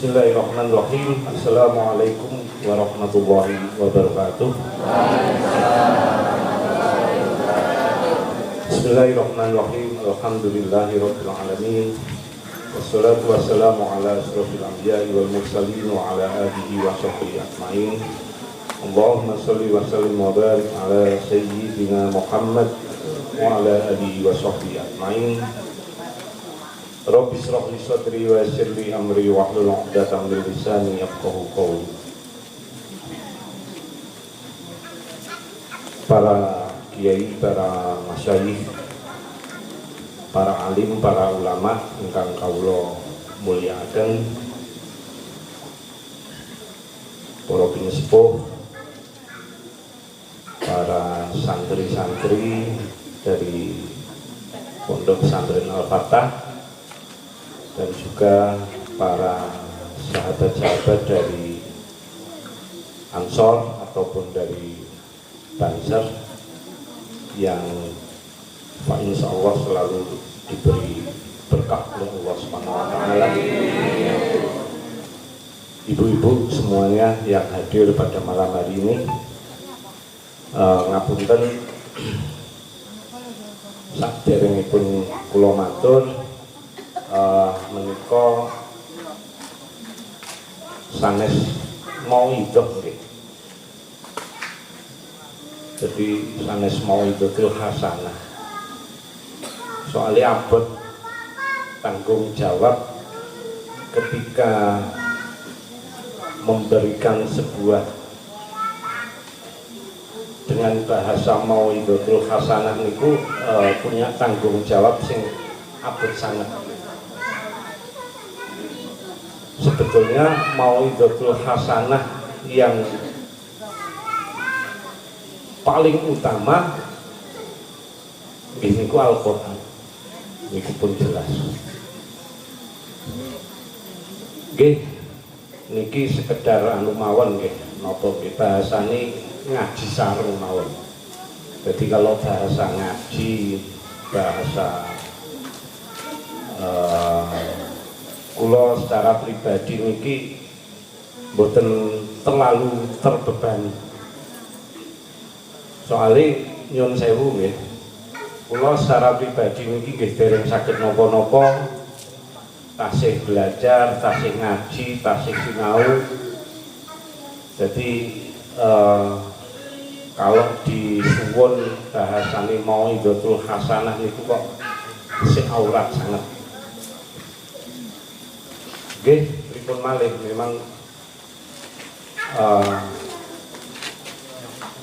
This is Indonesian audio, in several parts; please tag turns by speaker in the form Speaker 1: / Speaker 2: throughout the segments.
Speaker 1: Bismillahirrahmanirrahim. Assalamualaikum warahmatullahi wabarakatuh. Bismillahirrahmanirrahim. Alhamdulillahirabbil alamin. Wassalatu wassalamu ala asyrofil anbiya'i wal mursalin wa ala alihi wa sahbihi ajmain. Allahumma shalli wa sallim wa barik ala sayyidina Muhammad wa ala alihi wa sahbihi ajmain. Rabbi shrah li sadri wa yassir li amri wahlul 'uqdatam min lisani yafqahu qawli. Para kiai, para masyayikh, para alim, para ulama ingkang kawula mulyakaken, para pinesepuh, para santri-santri dari Pondok Pesantren Al-Fatah, dan juga para sahabat-sahabat dari Ansor ataupun dari Banser yang insya Allah selalu diberi berkah oleh Allah Subhanahu wa Ta'ala. Ibu-ibu semuanya yang hadir pada malam hari ini, ngapunten saderengipun kula matur menika sanes mauidhah nggih. Jadi sanes mauidhatul hasanah. Soalnya abot tanggung jawab ketika memberikan sebuah dengan bahasa mauidhatul hasanah niku punya tanggung jawab sing abot sangat. Sebetulnya mauidhatul hasanah yang paling utama niku Al-Qur'an. Niku pun jelas. Nggih, niki sekedar anu mawon nggih, napa nggih bahasane ngaji sareng mawon. Jadi kalau bahasa ngaji, bahasa kula secara pribadi niki mboten terlalu terbebani. Soalnya nyun sewu nggih, kula secara pribadi niki nggih dereng saged napa-napa, tasih belajar, tasih ngaji, tasih sinau. Jadi kalau disuwun bahasane mauidhatul hasanah niku kok sing aurat sangat. Nggih, pripun malih memang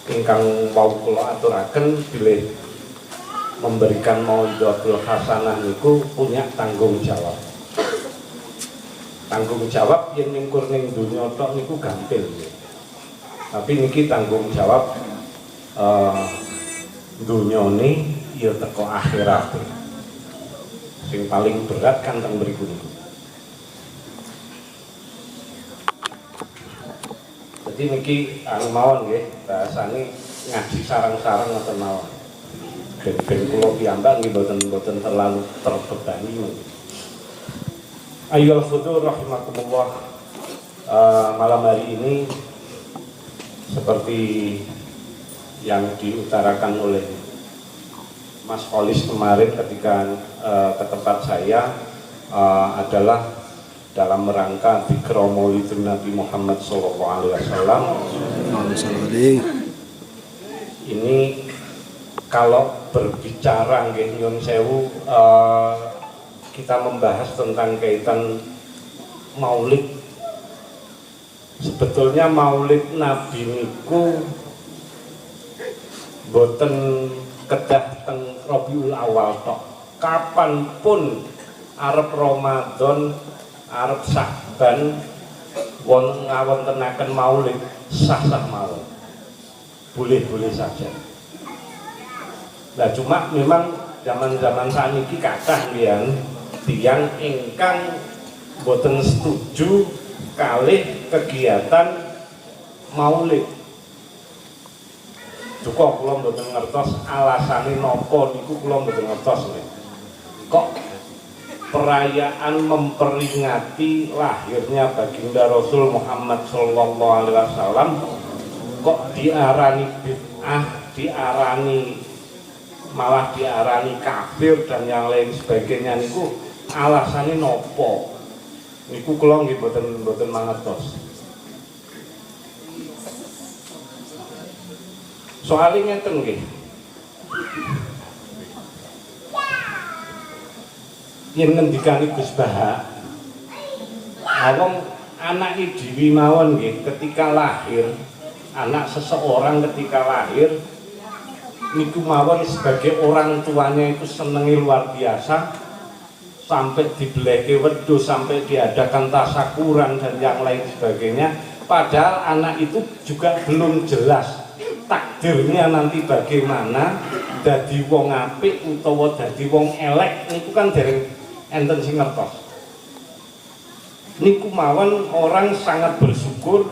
Speaker 1: ingkang wau kula aturaken bilih memberikan mauidhatul hasanah niku punya tanggung jawab. Tanggung jawab yen mingkur ning donya tok niku gampil. Tapi niki tanggung jawab donyane ya teko akhirat. Sing paling berat kan teng mriku niku. Jadi niki anu mawon nggih, bahasane ngaji sareng-sareng ngoten mawon. Ben kula piyambak nggih boten terlalu terbebani. Ayyuhal hudur rahimakumullah. Malam hari ini seperti yang diutarakan oleh Mas Kholis kemarin ketika ke tempat saya adalah dalam rangka dzikra Maulidun Nabi Muhammad SAW. Ini kalau berbicara nggih nyun sewu, kita membahas tentang kaitan maulid. Sebetulnya maulid Nabi niku boten kedah teng Rabiul Awal tok. Kapanpun arep Ramadan, arep Sa'ban, ngawontenaken maulid sah-sah mawon. Boleh-boleh saja. Nah cuma memang zaman-zaman saniki kathah tiyang ingkang boten setuju kalih kegiatan maulid. Cukup kula mboten ngertos alasane napa niku, kula mboten ngertos. Kok perayaan memperingati lahirnya baginda Rasul Muhammad Sallallahu Alaihi Wasallam kok diarani bid'ah, malah diarani kafir dan yang lain sebagainya niku alasannya nopo? Niku kula nggih mboten mangertos. Soalnya ngeten nggih. Yen ngendikane Gus Baha, awong anak dhewe mawon nggih ketika lahir, anak seseorang ketika lahir niku mawon sebagai orang tuanya itu senengi luar biasa, sampai dibeleke wedhus, sampai diadakan tasyakuran dan yang lain sebagainya. Padahal anak itu juga belum jelas takdirnya nanti bagaimana, dadi wong apik utawa dadi wong elek niku kan dereng enten sing ngertos. Niku mawon orang sangat bersyukur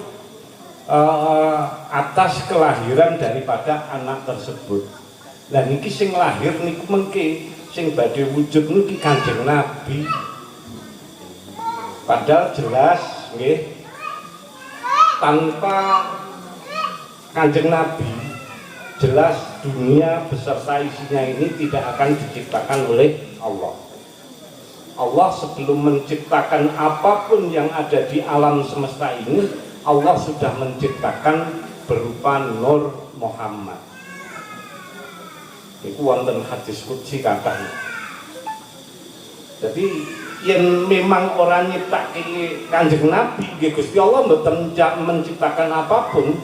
Speaker 1: atas kelahiran daripada anak tersebut. Lah niki sing lahir niku mengke sing badhe wujud niki Kanjeng Nabi. Padahal jelas nggih tanpa Kanjeng Nabi jelas dunia beserta isinya ini tidak akan diciptakan oleh Allah. Allah sebelum menciptakan apapun yang ada di alam semesta ini, Allah sudah menciptakan berupa Nur Muhammad. Itu wonten hadis qudsi katanya. Jadi yang memang orang nyiptake Kanjeng Nabi, Gusti Allah mboten menciptakan apapun.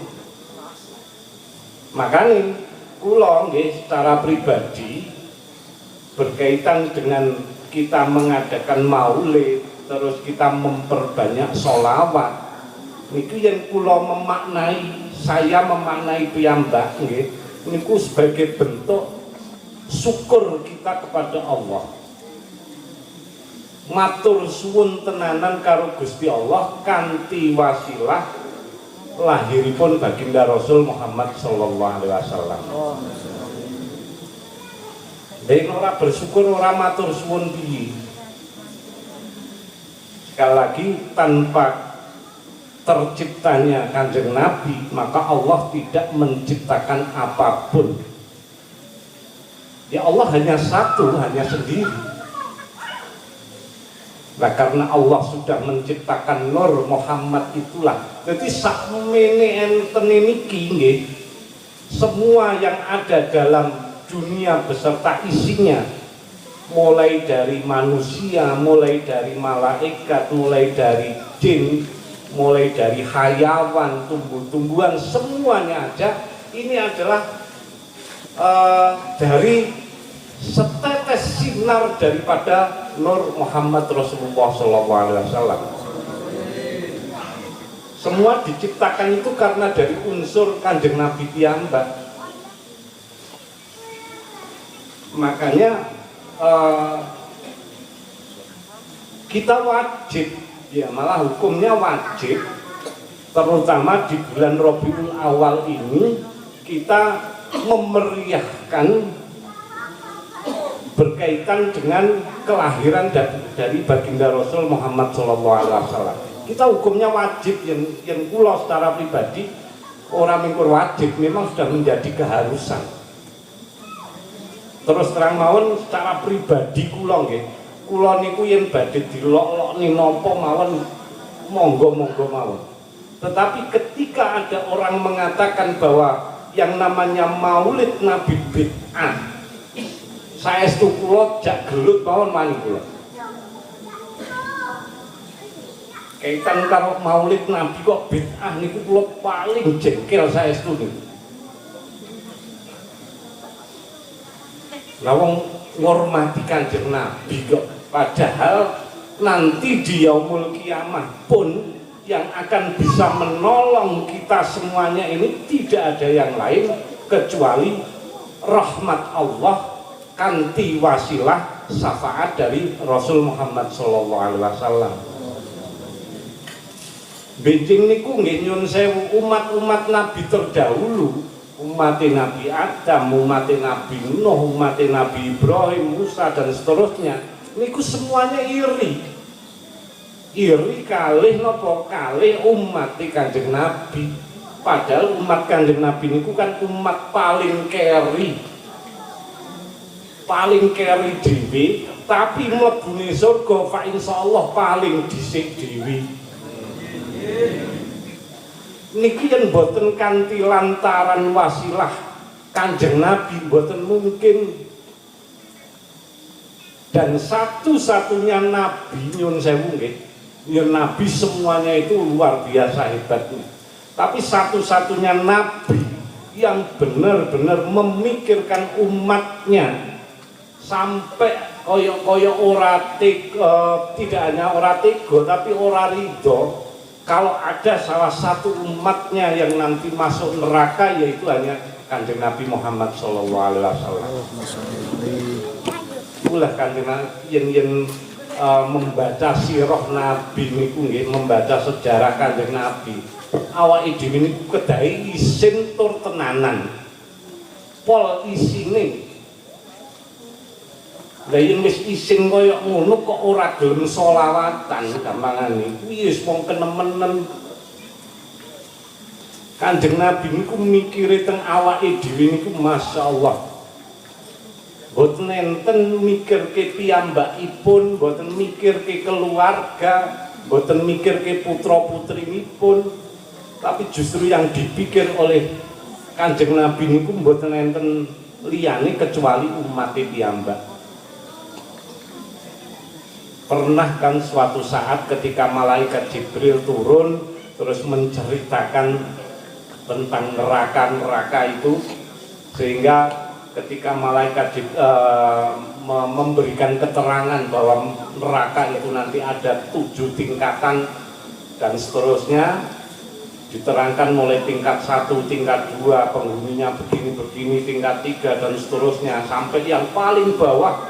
Speaker 1: Makanya kula nggih secara pribadi berkaitan dengan kita mengadakan maulid, terus kita memperbanyak sholawat, niku yang kula saya memaknai piyambak nggih niku sebagai bentuk syukur kita kepada Allah, matur suwun tenanan karo Gusti Allah kanthi wasilah lahiripun baginda Rasul Muhammad Sallallahu Alaihi Wasallam. Dene ora bersyukur, ora matur suwun piye. Sekali lagi, tanpa terciptanya Kanjeng Nabi, maka Allah tidak menciptakan apapun. Ya Allah hanya satu, hanya sendiri. Nah karena Allah sudah menciptakan Nur Muhammad itulah. Jadi sakmene enten niki nggih, semua yang ada dalam dunia beserta isinya, mulai dari manusia, mulai dari malaikat, mulai dari jin, mulai dari hayawan, tumbuh-tumbuhan, semuanya aja ini adalah dari setetes sinar daripada Nur Muhammad Rasulullah SAW. Semua diciptakan itu karena dari unsur Kanjeng Nabi piyambak. Makanya kita wajib, ya malah hukumnya wajib, terutama di bulan Rabiul Awal ini kita memeriahkan berkaitan dengan kelahiran dari baginda Rasul Muhammad SAW. Kita hukumnya wajib, yang kula secara pribadi orang mingkur wajib, memang sudah menjadi keharusan. Terus terang mawon secara pribadi kula nggih, kula niku yen badhe dilok-lokni napa mawon monggo-monggo mawon. Tetapi ketika ada orang mengatakan bahwa yang namanya Maulid Nabi bid'ah, saestu kula jak gelut mawon mani kula. Kaitan karo Maulid Nabi kok bid'ah niku kula paling jengkel saestu niku. Lawang ngormati Kanjeng Nabi kok, padahal nanti di yaumul kiamah pun yang akan bisa menolong kita semuanya ini tidak ada yang lain kecuali rahmat Allah kanthi wasilah syafaat dari Rasul Muhammad Sallallahu Alaihi Wasallam. Benjing niku nggih nyun sewu umat-umat Nabi terdahulu, umat Nabi Adam, umat Nabi Nuh, umat Nabi Ibrahim, Musa dan seterusnya, niku semuanya iri. Iri kalih napa kalih umat Kanjeng Nabi. Padahal umat Kanjeng Nabi niku kan umat paling keri. Paling keri dhewe, tapi mlebune surga fa insyaallah paling dhisik dhewe. Niki yen boten kanthi lantaran wasilah Kanjeng Nabi boten mungkin. Dan satu-satunya Nabi nyun sewu nggih, ya Nabi semuanya itu luar biasa hebatnya. Tapi satu-satunya Nabi yang benar-benar memikirkan umatnya sampai koyo-koyo ora tidak hanya ora tega tapi ora ridho kalau ada salah satu umatnya yang nanti masuk neraka, yaitu hanya Kanjeng Nabi Muhammad sallallahu alaihi wasallam. Itulah Kanjeng yang membaca sirah Nabi niku nggih, membaca sejarah Kanjeng Nabi. Awake dhewe niku kedahi isin tur tenanan. Pol isine. Lah yen wis isin koyo ngono kok ora gelem selawatan gampangane. Kuwi wis wong kenemenen. Kanjeng Nabi niku mikire teng awake dhewe niku masyaallah. Boten enten mikirke piyambakipun, boten mikirke keluarga, boten mikirke putra-putrinipun, tapi justru yang dipikir oleh Kanjeng Nabi niku boten enten liyane kecuali umat piyambak. Pernah kan suatu saat ketika malaikat Jibril turun terus menceritakan tentang neraka itu, sehingga ketika malaikat memberikan keterangan bahwa neraka itu nanti ada 7 tingkatan dan seterusnya, diterangkan mulai tingkat 1, tingkat 2, penghuninya begini-begini, tingkat 3 dan seterusnya, sampai yang paling bawah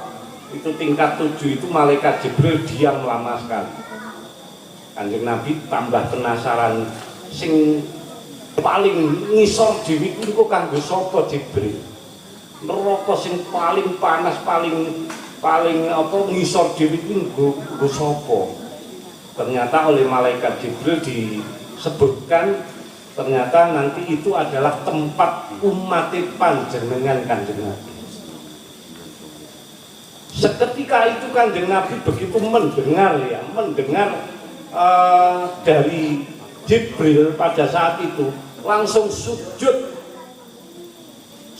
Speaker 1: itu tingkat 7 itu malaikat Jibril diam lama sekali. Kanjeng Nabi tambah penasaran, sing paling ngisor dhewe iku kanggo sapa Jibril? Neraka sing paling panas, paling ngisor dhewe iki nggo sapa? Ternyata oleh malaikat Jibril disebutkan ternyata nanti itu adalah tempat umat panjenengan Kanjeng Nabi. Seketika itu Kanjeng Nabi begitu mendengar dari Jibril pada saat itu langsung sujud.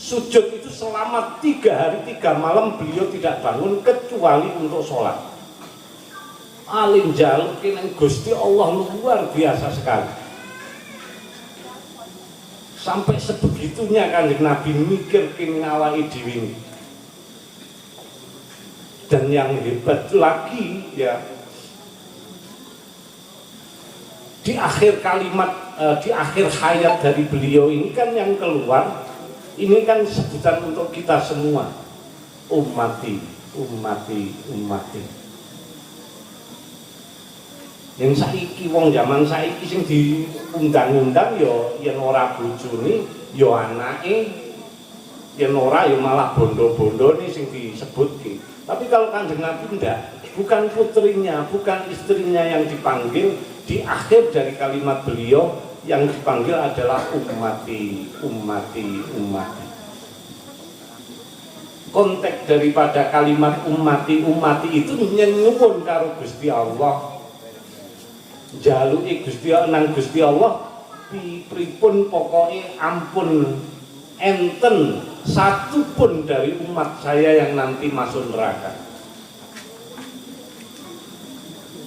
Speaker 1: Sujud itu selama 3 hari 3 malam beliau tidak bangun kecuali untuk sholat. Alim jaluk kineng Gusti Allah luar biasa sekali. Sampai sebegitunya Kanjeng Nabi mikir kene awake dhewe. Dan yang hebat lagi ya, di akhir kalimat, di akhir hayat dari beliau ini kan yang keluar, ini kan sebutan untuk kita semua, ummati. Yang saiki wong zaman saiki sing diundang-undang ya yen ora bojone ya anake, yen ora ya malah bondo-bondone sing disebutke. Tapi kalau Kanjeng Nabi enggak, bukan putrinya, bukan istrinya yang dipanggil. Di akhir dari kalimat beliau yang dipanggil adalah ummati. Konteks daripada kalimat ummati itu nyuwun karo Gusti Allah. Jaluke Gusti Allah pripun pokoke ampun enten satu pun dari umat saya yang nanti masuk neraka.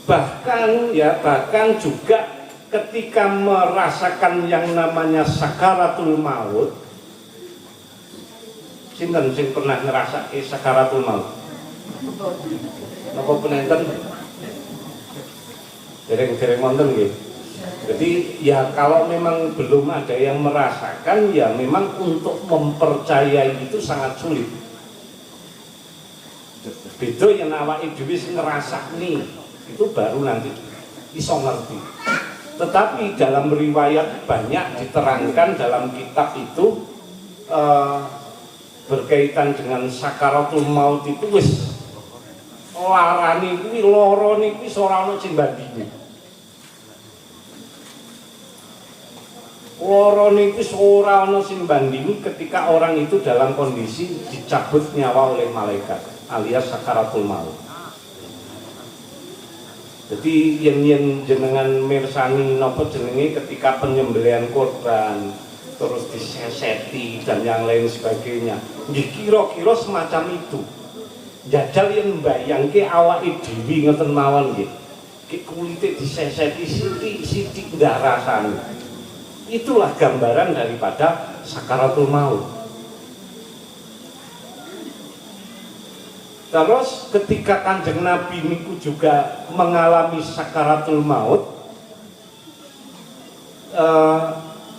Speaker 1: Bahkan juga ketika merasakan yang namanya sakaratul maut. Sinten sing pernah ngrasake sakaratul maut? Napa penenten? Dereng-dereng wonten nggih. Jadi ya kalau memang belum ada yang merasakan, ya memang untuk mempercayai itu sangat sulit. Beda yang awake dhewe sing ngrasakne itu baru nanti iso ngerti. Tetapi dalam riwayat banyak diterangkan dalam kitab itu berkaitan dengan sakaratul maut itu larane kuwi lorone kuwi ora ana sing bandingi. Lorone kuwi ora ana sing bandingi ketika orang itu dalam kondisi dicabut nyawa oleh malaikat alias sakaratul maut. Jadi yen jenengan mirsani napa jenenge ketika penyembelihan korban terus diseseti dan yang lain sebagainya. Nggih kira-kira semacam itu. Jajal yen mbayangke awake dhewe ngoten mawon nggih. Ki kulite diseseti sithik-sithik ndak rasane. Itulah gambaran daripada sakaratul maut. Terus ketika Kanjeng Nabi niku juga mengalami sakaratul maut,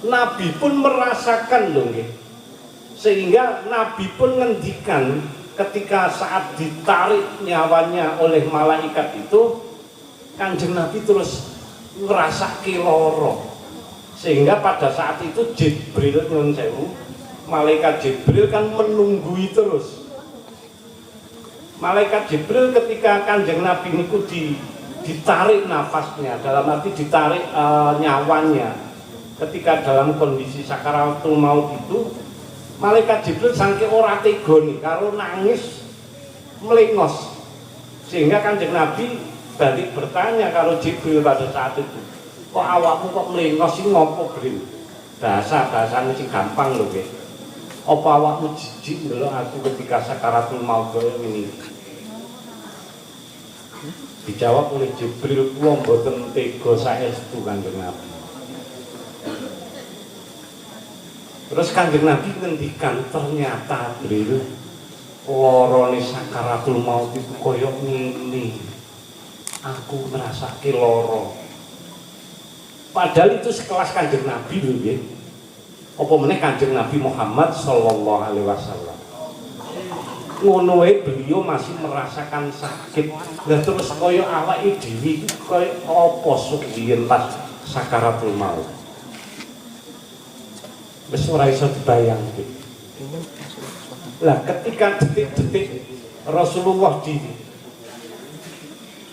Speaker 1: Nabi pun merasakan loh nggih. Sehingga Nabi pun ngendikan ketika saat ditarik nyawanya oleh malaikat itu, Kanjeng Nabi terus ngrasake lara. Sehingga pada saat itu Jibril nyuwun sewu, malaikat Jibril kan menunggui terus. Malaikat Jibril ketika Kanjeng Nabi niku ditarik nafasnya, dalam arti ditarik nyawanya ketika dalam kondisi sakaratul maut itu, malaikat Jibril saking ora tega nih karo nangis melengos, sehingga Kanjeng Nabi balik bertanya karo Jibril pada saat itu, kok awakmu kok melengos iki ngopo Bril? Bahasane sing gampang lho nggih. Apa awakmu jijik ndelok aku ketika sakaratul maut kaya ngene? Dijawab oleh Jibril, kula mboten tega saestu Kanjeng Nabi. Terus Kanjeng Nabi ngendikan, ternyata Bril lorone sakaratul maut itu kaya ngene. Aku ngrasake lara. Padahal itu sekelas Kanjeng Nabi lho nggih. Apa meneh Kanjeng Nabi Muhammad sallallahu alaihi wasallam. Ngono wae beliau masih merasakan sakit. Lah terus kaya awake dhewe iki kaya apa suwiyen pas sakaratul maut. Wis ora iso dibayangke. Lah ketika detik-detik Rasulullah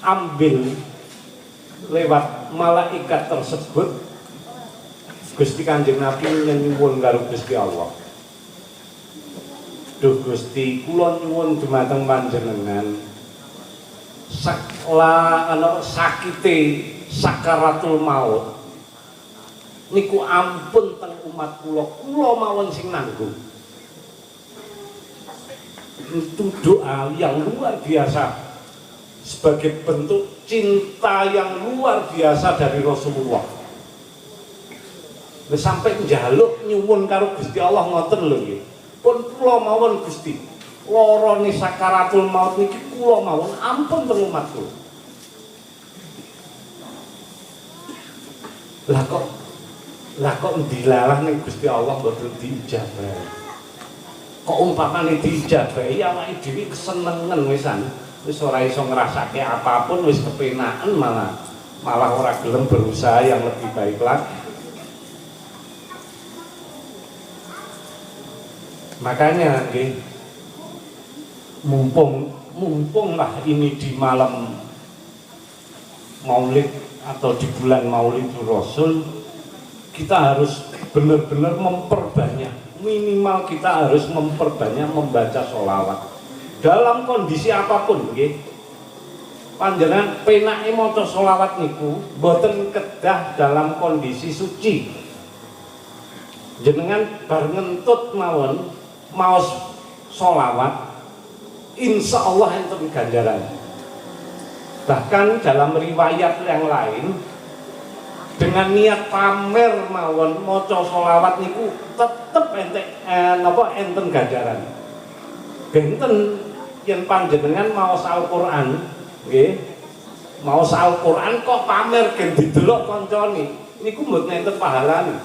Speaker 1: diambil lewat malaikat tersebut, Gusti Kanjeng Nabi nyuwun karo Gusti Allah. Duh Gusti, kula nyuwun dumateng panjenengan sakite sakaratul maut niku ampun teng umat kula mawon sing nanggung. Itu doa yang luar biasa sebagai bentuk cinta yang luar biasa dari Rasulullah. Sampai njaluk nyuwun karo Gusti Allah ngoten lho nggih. Pun kula mawon Gusti, lara sakaratul maut niki kula mawon ampun teng umat kula. Lah kok ndilalah ning Gusti Allah mboten diijabah. Kok umpamane diijabahi awake dhewe kesenengen wisan. Wis ora iso ngrasake apapun, wis kepenaken malah ora gelem berusaha yang lebih baik lagi. Makanya nggih, mumpunglah ini di malam Maulid atau di bulan Maulidul Rasul, kita harus benar-benar memperbanyak, minimal kita harus memperbanyak membaca sholawat dalam kondisi apapun nggih. Panjenengan penake maca sholawat niku boten kedah dalam kondisi suci. Jenengan bar ngentut mawon maos sholawat, insya Allah enten ganjaran. Bahkan dalam riwayat yang lain, dengan niat pamer mawon maca sholawat niku tetep enten ganjaran. Benten yen panjenengan maos Al-Qur'an nggih, maos Al-Qur'an kok pamer gen didelok kancane niku mboten enten pahalane.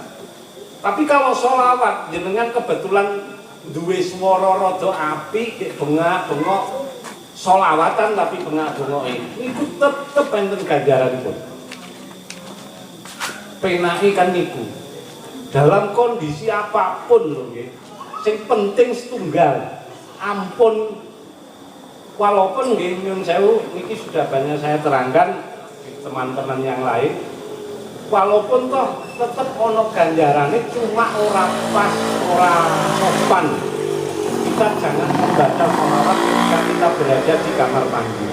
Speaker 1: Tapi kalau sholawat jenengan kebetulan duwe swara rada apik, bengak-bengok sholawatan tapi bengak-bengoke niku tetep enten ganjaranipun. Penake kan niku dalam kondisi apapun lho nggih. Sing penting setunggal, ampun walaupun nggih nyun sewu niki sudah banyak saya terangkan teman-teman yang lain, walaupun toh tetap ono ganjarane cuma ora pas, ora sopan. Kita jangan membaca sholawat ketika kita berada di kamar mandi.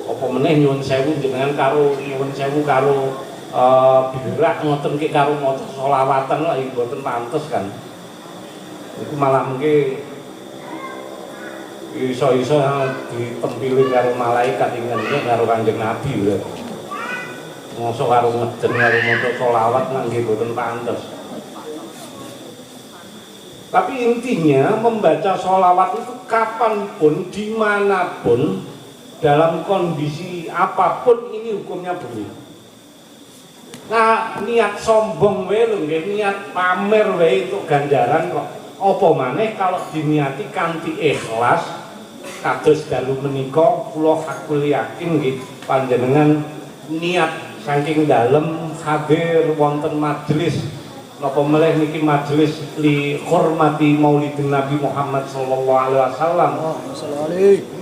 Speaker 1: Apa meneh nyuwun sewu jenengan karo nyuwun sewu karo birak ngoten ki karo maca sholawatan lha mboten pantes kan. Iku malah mengke iso-iso ditempili karo malaikat ingkang karo Kanjeng Nabi lho. Mosok karo ngeden karo maca sholawat nang nggih mboten pantes. Tapi intinya membaca sholawat itu kapanpun, dimanapun, dalam kondisi apapun ini hukumnya boleh. Nah, niat sombong wae lho nggih, niat pamer wae untuk ganjaran kok. Apa maneh kalau diniati kanthi ikhlas kados dalu menika kula hakul yakin nggih panjenengan niat saking dalem hadir wonten majelis napa meleh niki majelis li hormati Maulidin Nabi Muhammad sallallahu alaihi wasallam.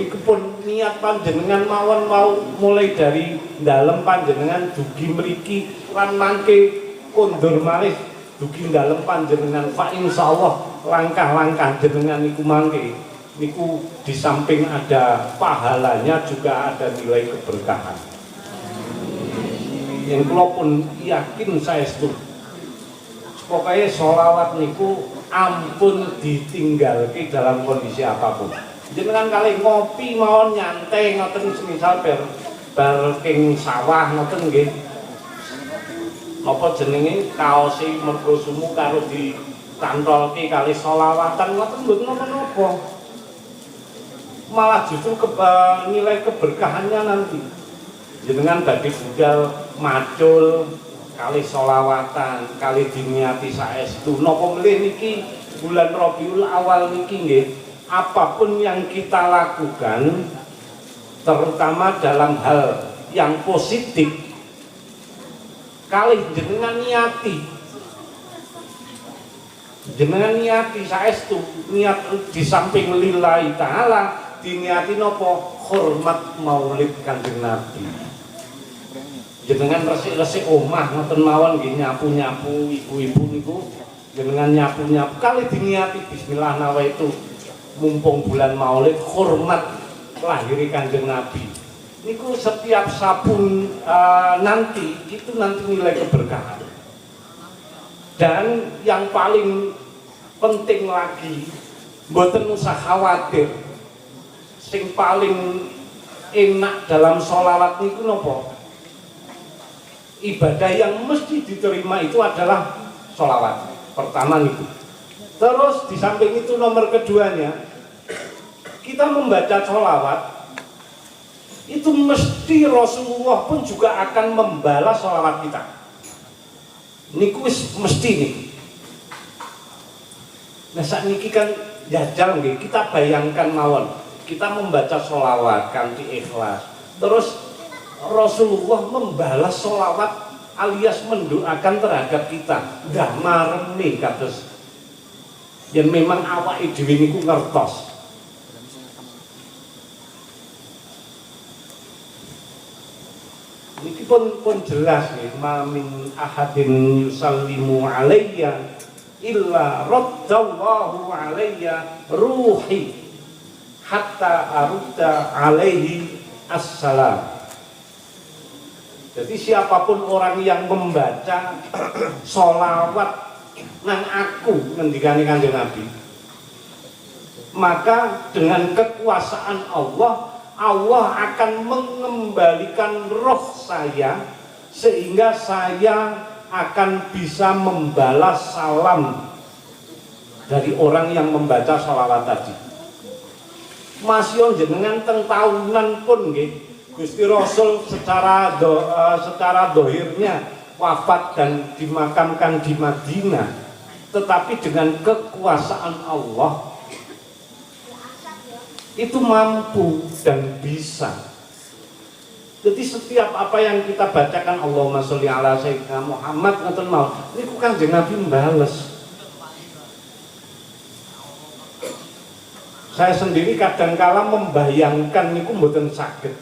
Speaker 1: Niku pun niat panjenengan mawon mau mulai dari dalem panjenengan dugi mriki lan mangke kondur malih dugi dalem panjenengan fa insyaallah langkah-langkah jenengan niku mangke niku di samping ada pahalanya juga ada nilai keberkahan. Yang kula pun yakin saestu pokoknya sholawat niku ampun ditinggalke dalam kondisi apapun. Jenengan kali ngopi mawon nyantai ngoten semisal bar king sawah ngoten nggih. Napa jenenge kaosi mergo sumu karo ditantolke kali sholawatan ngoten mboten napa-napa. Malah justru nilai keberkahannya nanti. Jenengan badhe budal macul kali sholawatan, kali diniati saestu. Napa melih niki bulan Rabiul Awal niki nggih, apapun yang kita lakukan terutama dalam hal yang positif kali jenengan niati saestu, niat di samping lillahi taala diniati napa hormat Maulid Kanjeng Nabi. Jenengan resik-resik omah ngoten mawon nggih nyapu-nyapu ibu-ibu niku jenengan nyapu-nyapu kali diniati bismillah nawaitu mumpung bulan Maulid hormat lahir Kanjeng Nabi. Niku setiap sabun nanti itu nanti nilai keberkahan. Dan yang paling penting lagi mboten usah khawatir. Sing paling enak dalam sholawat niku napa? Ibadah yang mesti diterima itu adalah sholawat pertama niku. Terus di samping itu nomor keduanya kita membaca sholawat itu mesti Rasulullah pun juga akan membalas sholawat kita. Niku mesti nih. Nah saat niki kan jajal nggih kita bayangkan mawon kita membaca sholawat kanthi ikhlas. Terus Rasulullah membalas sholawat alias mendoakan terhadap kita. Dah mareni kados yen memang awake dhewe niku ngertos. Niki pun jelas nggih, ma min ahadin yusallimu alayya illa raddallahu alayya ruhi hatta arudda alaihi assalam. Jadi siapapun orang yang membaca sholawat nang aku ngendikane Kanjeng Nabi, maka dengan kekuasaan Allah akan mengembalikan roh saya sehingga saya akan bisa membalas salam dari orang yang membaca sholawat tadi. Masih jenengan teng tahunan pun nggih Gusti Rasul secara dohirnya wafat dan dimakamkan di Madinah, tetapi dengan kekuasaan Allah itu mampu dan bisa. Jadi setiap apa yang kita bacakan Allahumma sholli ala sayyidina Muhammad ngoten mau niku Kanjeng Nabi mbales. Saya sendiri kadangkala membayangkan niku mboten saged.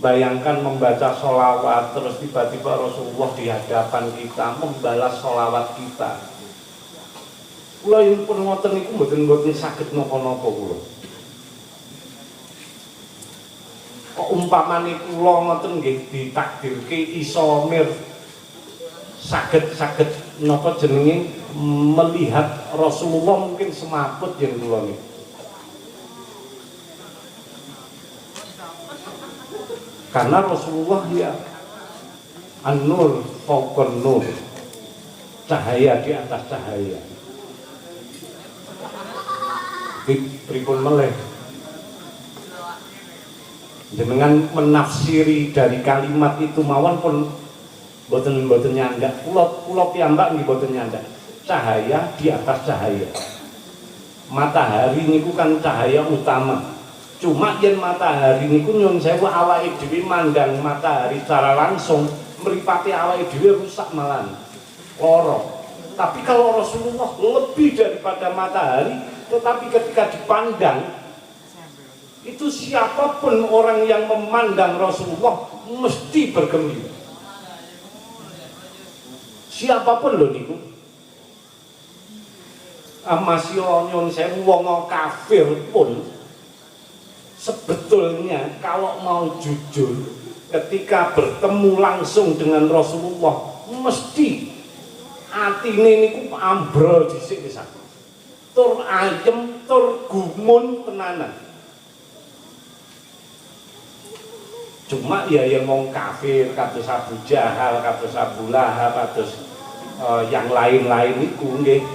Speaker 1: Bayangkan membaca sholawat terus tiba-tiba Rasulullah di hadapan kita membalas sholawat kita. Kula yen pun ngoten niku mboten saged napa-napa kula. Kok umpamane kula ngoten nggih ditakdirke iso saged napa jenenge melihat Rasulullah mungkin semaput yen kula niku. Karena Rasulullah ya an-nur fawqan nur, cahaya di atas cahaya. Pripun meleh dengan menafsiri dari kalimat itu mawon pun boten nyandak. Kula piyambak nggih boten nyandak. Cahaya di atas cahaya. Matahari niku kan cahaya utama. Cuma yen matahari niku nyun sewu awake dhewe mandang matahari secara langsung mripate awake dhewe rusak malan lara. Tapi kalau Rasulullah lebih daripada matahari, tetapi ketika dipandang itu siapapun orang yang memandang Rasulullah mesti bergembira. Siapapun lho niku. Masya nyun sewu wong kafir pun sebetulnya kalau mau jujur ketika bertemu langsung dengan Rasulullah mesti atine niku ambrol dhisik pisan. Tur ayem, tur gumun tenanan. Cuma ya yang wong kafir kados Abu Jahal, kados Abu Lahab, kados yang lain-lain niku nggih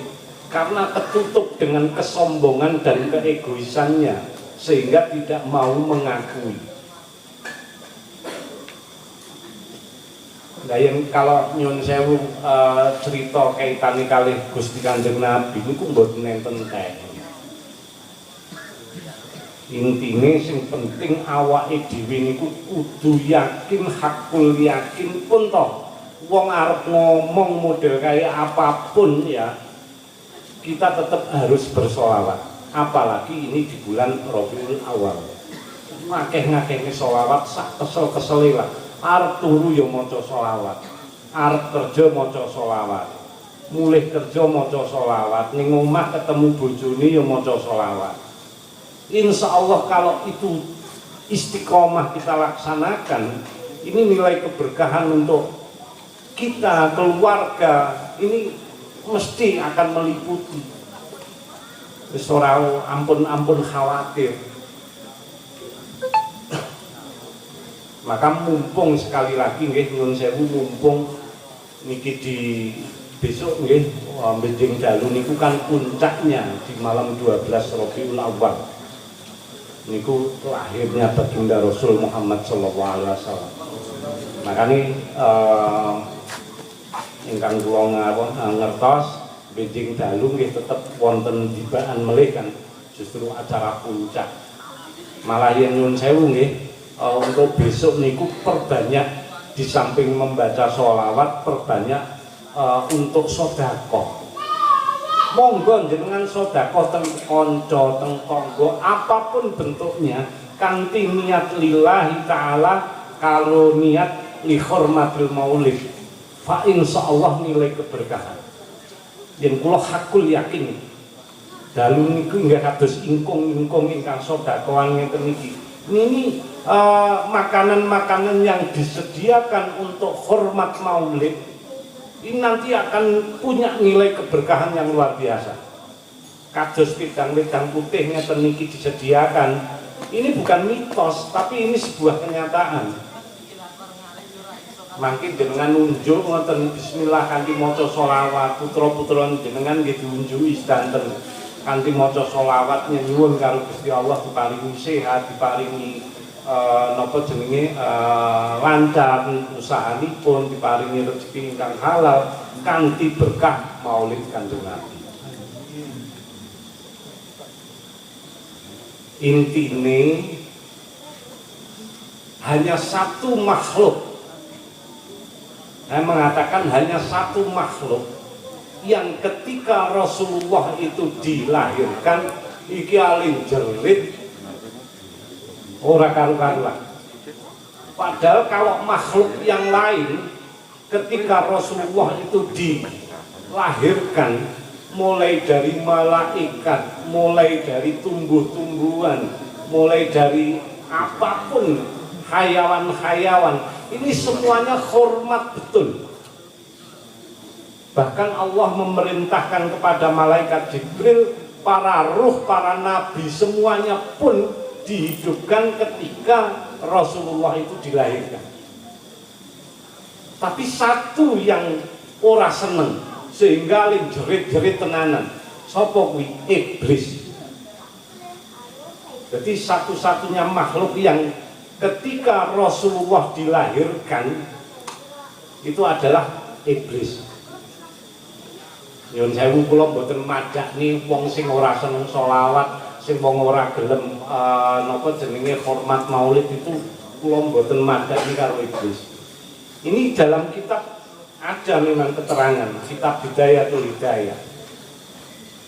Speaker 1: karena ketutup dengan kesombongan dan keegoisannya sehingga tidak mau mengakui. Nah yang kalau nyun sewu cerita kaitane kalih Gusti Kanjeng Nabi niku mboten enten teh. Intine sing penting awake dhewe niku kudu yakin, hakul yakin pun toh. Wong arep ngomong model kayak apapun ya, kita tetap harus bersolawat. Apalagi ini di bulan Rabiul Awal. Ngakeh-ngakehne sholawat sak kesel-kesele lah. Arep turu ya maca sholawat, arep kerja maca sholawat, mulih kerja maca sholawat, ning omah ketemu bojone ya maca sholawat. Insya Allah kalau itu istiqomah kita laksanakan, ini nilai keberkahan untuk kita, keluarga, ini mesti akan meliputi. Wis ora ampun khawatir. Maka mumpung sekali lagi nggih nyuwun sewu mumpung niki di besok nggih benjing dalu niku kan puncaknya di malam 12 Rabiul Awal. Niku lahirnya baginda Rasul Muhammad sallallahu alaihi wasallam. Makane ingkang kula ngertos benjing dalu nggih tetep wonten dibaan melih kan justru acara puncak. Malah yen nyuwun sewu nggih untuk besok niku perbanyak di samping membaca sholawat perbanyak untuk sedekah. Monggo jenengan sedekah teng kanca teng tangga apapun bentuknya kanthi niat lillahi taala karo niat li hormatil maulid. Fa insyaallah nilai keberkahan. Yen kula hakul yakin dalu niku nggih kados ingkung-ingkung ingkang sedekahan ngeten niki. Ini makanan-makanan yang disediakan untuk hormat maulid ini nanti akan punya nilai keberkahan yang luar biasa. Kados wedang-wedang putih ngeten niki disediakan. Ini bukan mitos, tapi ini sebuah kenyataan. Mangke jenengan nunjuk ngoten bismillah kanthi maca sholawat, putra-putra jenengan nggih diunjuki sedanten kanthi maca sholawat nyuwun karo Gusti Allah diparingi sehat, diparingi napa jenenge lancar usahanipun, diparingi rezeki ingkang halal kanthi berkah Maulid Kanjeng Nabi. Intine hanya satu makhluk. Saya mengatakan hanya satu makhluk yang ketika Rasulullah itu dilahirkan iki alin jerit ora karu-karuan. Padahal kalau makhluk yang lain ketika Rasulullah itu dilahirkan, mulai dari malaikat, mulai dari tumbuh-tumbuhan, mulai dari apapun hayawan-hayawan, ini semuanya hormat betul. Bahkan Allah memerintahkan kepada malaikat Jibril, para ruh, para nabi semuanya pun dihidupkan ketika Rasulullah itu dilahirkan. Tapi satu yang ora seneng sehingga lin jerit-jerit tenanan, sapa kuwi? Iblis. Jadi satu-satunya makhluk yang ketika Rasulullah dilahirkan itu adalah iblis. Nyun sewu kula mboten madakni wong sing ora seneng selawat, sing wong ora gelem napa jenenge hormat maulid itu kula mboten madakni karo iblis. Ini dalam kitab ada memang keterangan, kitab Bidayatul Hidayah,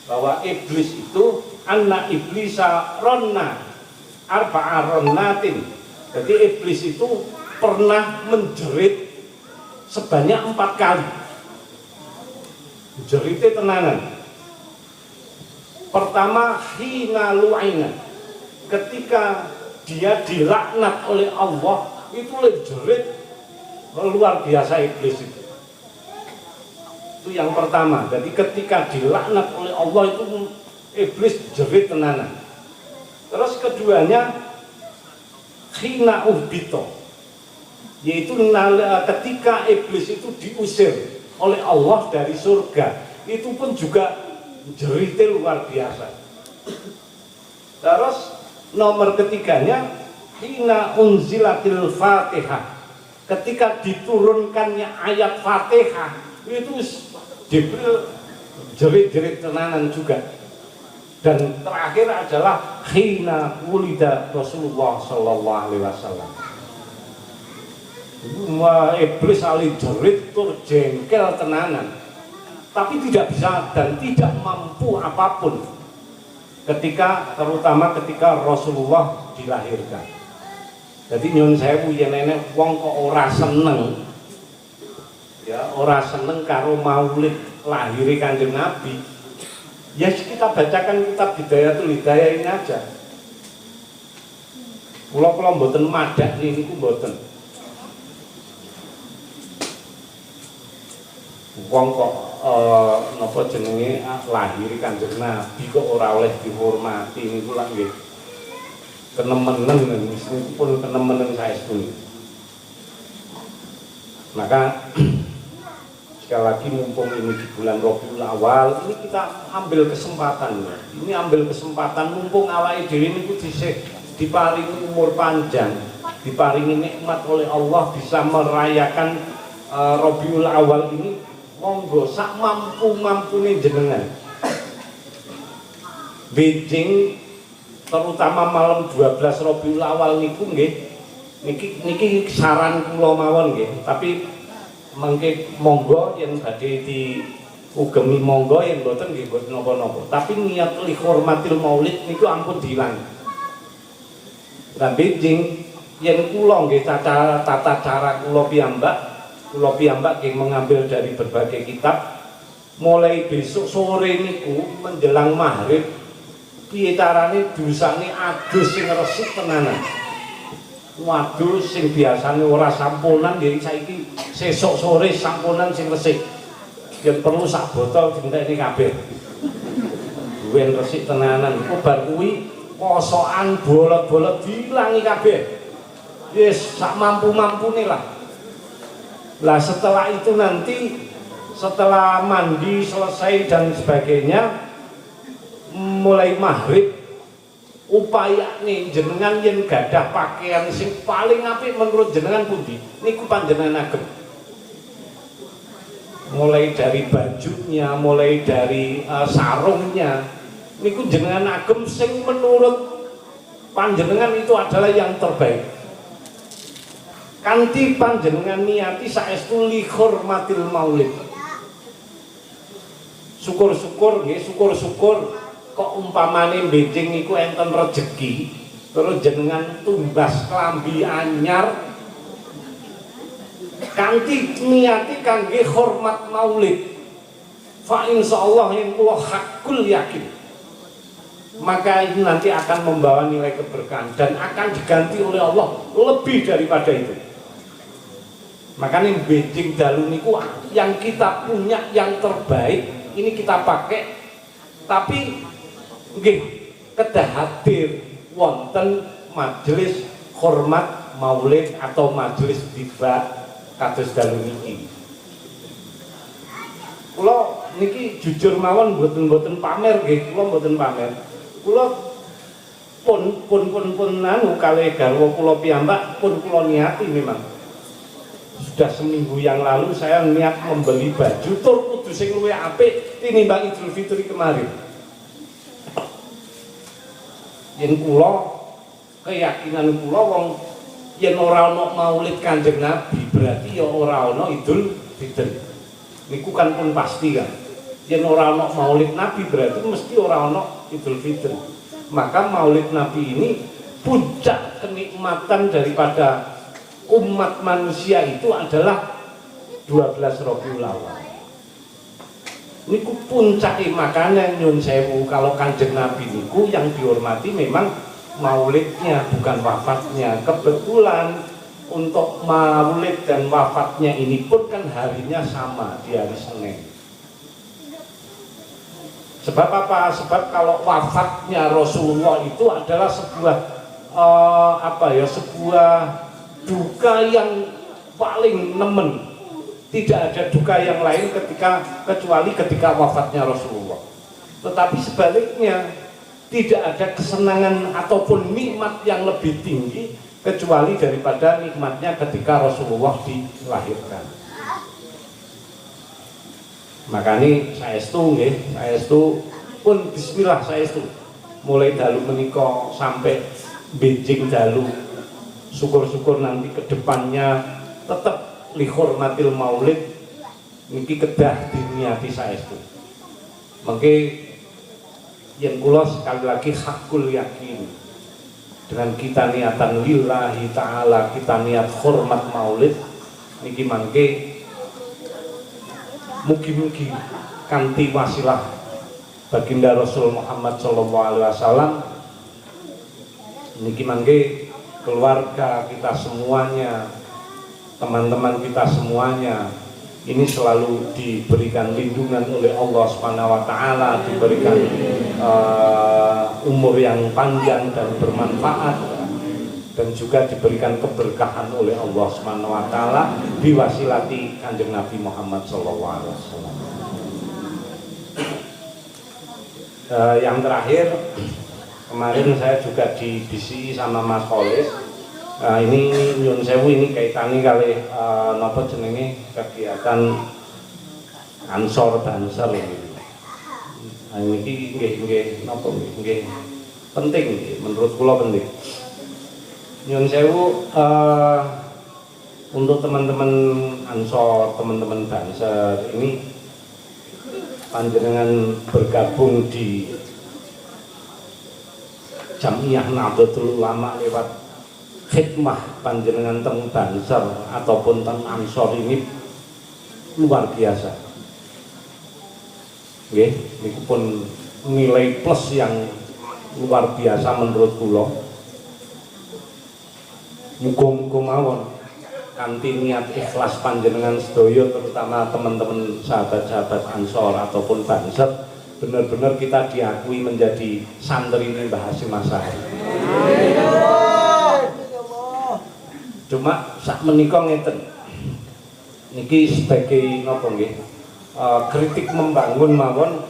Speaker 1: bahwa iblis itu anna iblisa ronna arba'a ronnatin. Jadi iblis itu pernah menjerit sebanyak 4 kali. Jeritnya tenanan. Pertama, hina lu'ina, ketika dia dilaknat oleh Allah, itu jerit luar biasa iblis itu. Itu yang pertama. Jadi ketika dilaknat oleh Allah itu iblis jerit tenanan. Terus keduanya hina uhbito, yaitu ketika iblis itu diusir oleh Allah dari surga, itu pun juga jeritnya luar biasa. Terus nomor ketiganya hina unzilatil fatihah, ketika diturunkannya ayat Fatihah, itu Jibril jerit-jerit tenanan juga. Dan terakhir adalah hina wulida Rasulullah sallallahu alaihi wasallam. Iblis ali jerit tur jengkel tenanan, tapi tidak bisa dan tidak mampu apapun terutama ketika Rasulullah dilahirkan. Jadi nyun sewu yen nenek wong kok ora seneng, ya ora seneng karo maulid lahir Kanjeng Nabi, ya kita bacakan kitab Bidayatul Hidayah ini aja. Kula mboten madak niku mboten. Wong kok napa jenenge lahir Kanjeng Nabi kok ora oleh dihormati niku lak nggih kenemenen, meskipun kenemenen saestu. Maka sekali lagi mumpung ini di bulan Rabiul Awal, ini kita ambil kesempatan. Ini ambil kesempatan mumpung awake dhewe niku diparingi umur panjang, diparingi nikmat oleh Allah bisa merayakan Rabiul Awal ini. Monggo sak mampu-mampune jenengan. Beijing terutama malam 12 Rabiul Awal niku nggih. Niki saran kula mawon nggih, tapi mengke monggo yen badhe diugemi monggo, yen mboten nggih mboten napa-napa. Tapi niat li hormatil maulid niku ampun diilang. Lah Beijing yen kula nggih tata cara kula piyambak yang mengambil dari berbagai kitab, mulai besok sore niku menjelang maghrib piye carane dosane adus sing resik tenanan. Waduh sing biasane ora sampunan nggih saiki sesuk sore sampunan sing resik. Yen perlu sak botol dintekne kabeh. Duwen resik tenanan. Bar kuwi posokan bolot-bolot dilangi kabeh. Wis sak mampu-mampune lah. Lah setelah itu nanti setelah mandi selesai dan sebagainya, mulai maghrib upayane jenengan yen gadah pakaian sing paling apik menurut jenengan pundi niku panjenengan agem. Mulai dari bajunya, mulai dari sarungnya niku jenengan agem sing menurut panjenengan itu adalah yang terbaik. Kanthi panjenengan niati saestu li hormatil maulid. Syukur-syukur nggih, syukur-syukur
Speaker 2: kok umpamane benjing niku enten rejeki terus jenengan tumbas klambi anyar kanthi niati kangge hormat maulid, fa insyaallah yang kula hakul yakin maka ini nanti akan membawa nilai keberkahan dan akan diganti oleh Allah lebih daripada itu. Makanya benjing dalu niku yang kita punya yang terbaik ini kita pakai, tapi nggih kedah hadir wonten majelis hormat maulid atau majelis tiba kados dalu niki. Kula niki jujur mawon mboten pamer nggih, kula mboten pamer. Kula pun anu kalih garwa kula piyambak pun kula niati memang. Sudah seminggu yang lalu saya niat membeli baju tur kudu sing luwih apik tinimbang Idul Fitri kemarin. Yen kula keyakinan kula wong yen ora ana maulid Kanjeng Nabi berarti ya ora ana Idul Fitri. Niku kan pun pasti kan. Yen ora ana maulid Nabi berarti mesti ora ana Idul Fitri. Maka maulid Nabi ini puncak kenikmatan daripada umat manusia itu adalah 12 Rabiul Awal. Niku puncake, makanya nyun sewu kalau Kanjeng Nabi niku yang dihormati memang maulidnya bukan wafatnya. Kebetulan untuk maulid dan wafatnya ini pun kan harinya sama di hari Senin. Sebab apa? Sebab kalau wafatnya Rasulullah itu adalah sebuah sebuah duka yang paling nemen. Tidak ada duka yang lain kecuali ketika wafatnya Rasulullah. Tetapi sebaliknya tidak ada kesenangan ataupun nikmat yang lebih tinggi kecuali daripada nikmatnya ketika Rasulullah dilahirkan. Makanya saestu pun bismillah saestu mulai dalu menika sampai benjing dalu, syukur-syukur nanti kedepannya tetap lihormatil maulid niki kedah diniati saestu. Mengke yen kula sekali lagi hakul yakin dengan kita niatan lillahi ta'ala, kita niat hormat maulid niki mangke mugi-mugi kanthi wasilah baginda Rasul Muhammad sallallahu alaihi wasallam niki mangke keluarga kita semuanya, teman-teman kita semuanya ini selalu diberikan lindungan oleh Allah Subhanahu wa taala, diberikan umur yang panjang dan bermanfaat, dan juga diberikan keberkahan oleh Allah Subhanahu wa taala diwasilati Kanjeng Nabi Muhammad sallallahu alaihi wasallam. Yang terakhir, kemarin saya juga dibisi sama Mas Kholis. Ini nyun sewu ini kaitannya kali nopo jenenge kegiatan Ansor Banser ini. Ini nggih nopo nggih penting, menurut kula penting. Nyun sewu untuk teman-teman Ansor, teman-teman Banser ini panjenengan bergabung di Jamiyah Nahdlatul Ulama lewat khidmah panjenengan teng Banser ataupun teng Ansor ini luar biasa. Nggih, niku pun nilai plus yang luar biasa menurut kula. Muga-muga mawon kanthi niat ikhlas panjenengan sedaya, terutama teman-teman sahabat-sahabat Ansor ataupun Banser, benar-benar kita diakui menjadi santri Mbah Hasyim Asy'ari. Cuma sak menika ngeten niki sebagai napa nggih kritik membangun mawon.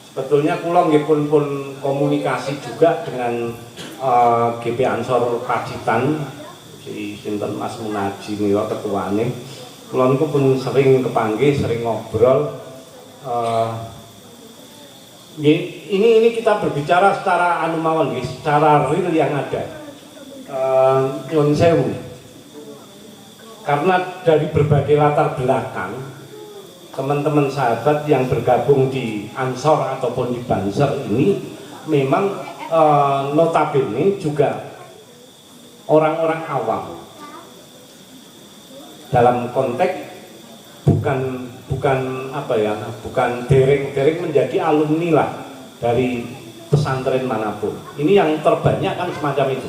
Speaker 2: Sebetulnya kula nggih pun komunikasi juga dengan GP Ansor Pacitan, si sinten Mas Munaji niku ketuane. Kula niku pun sering kepanggih, sering ngobrol. Ini kita berbicara secara anu mawon nggih, secara real yang ada. Nyun sewu, karena dari berbagai latar belakang teman-teman sahabat yang bergabung di Ansor ataupun di Banser ini memang notabene juga orang-orang awam, dalam konteks bukan dereng menjadi alumni lah dari pesantren manapun. Ini yang terbanyak kan semacam itu.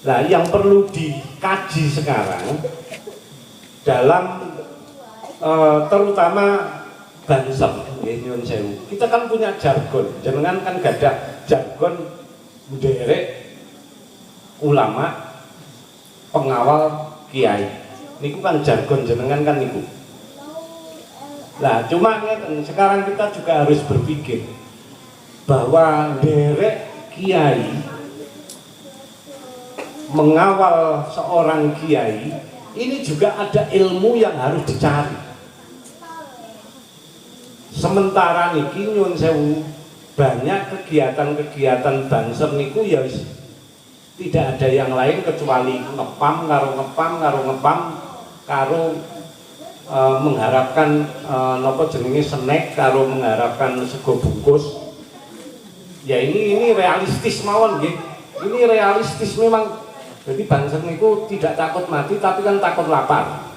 Speaker 2: Nah, yang perlu dikaji sekarang dalam terutama Banser, nyuwun sewu. Kita kan punya jargon, jenengan kan gadah jargon derek ulama pengawal kiai. Niku kan jargon jenengan kan niku. Nah, cuma sekarang kita juga harus berpikir bahwa derek kiai mengawal seorang kiai ini juga ada ilmu yang harus dicari. Sementara niki nyun sewu banyak kegiatan-kegiatan Banser niku ya tidak ada yang lain kecuali ngepam karo mengharapkan nopo jenenge snack karo mengharapkan sego bungkus. Ya ini realistis mawon nggih. Ini realistis memang. Jadi Banser niku tidak takut mati tapi kan takut lapar.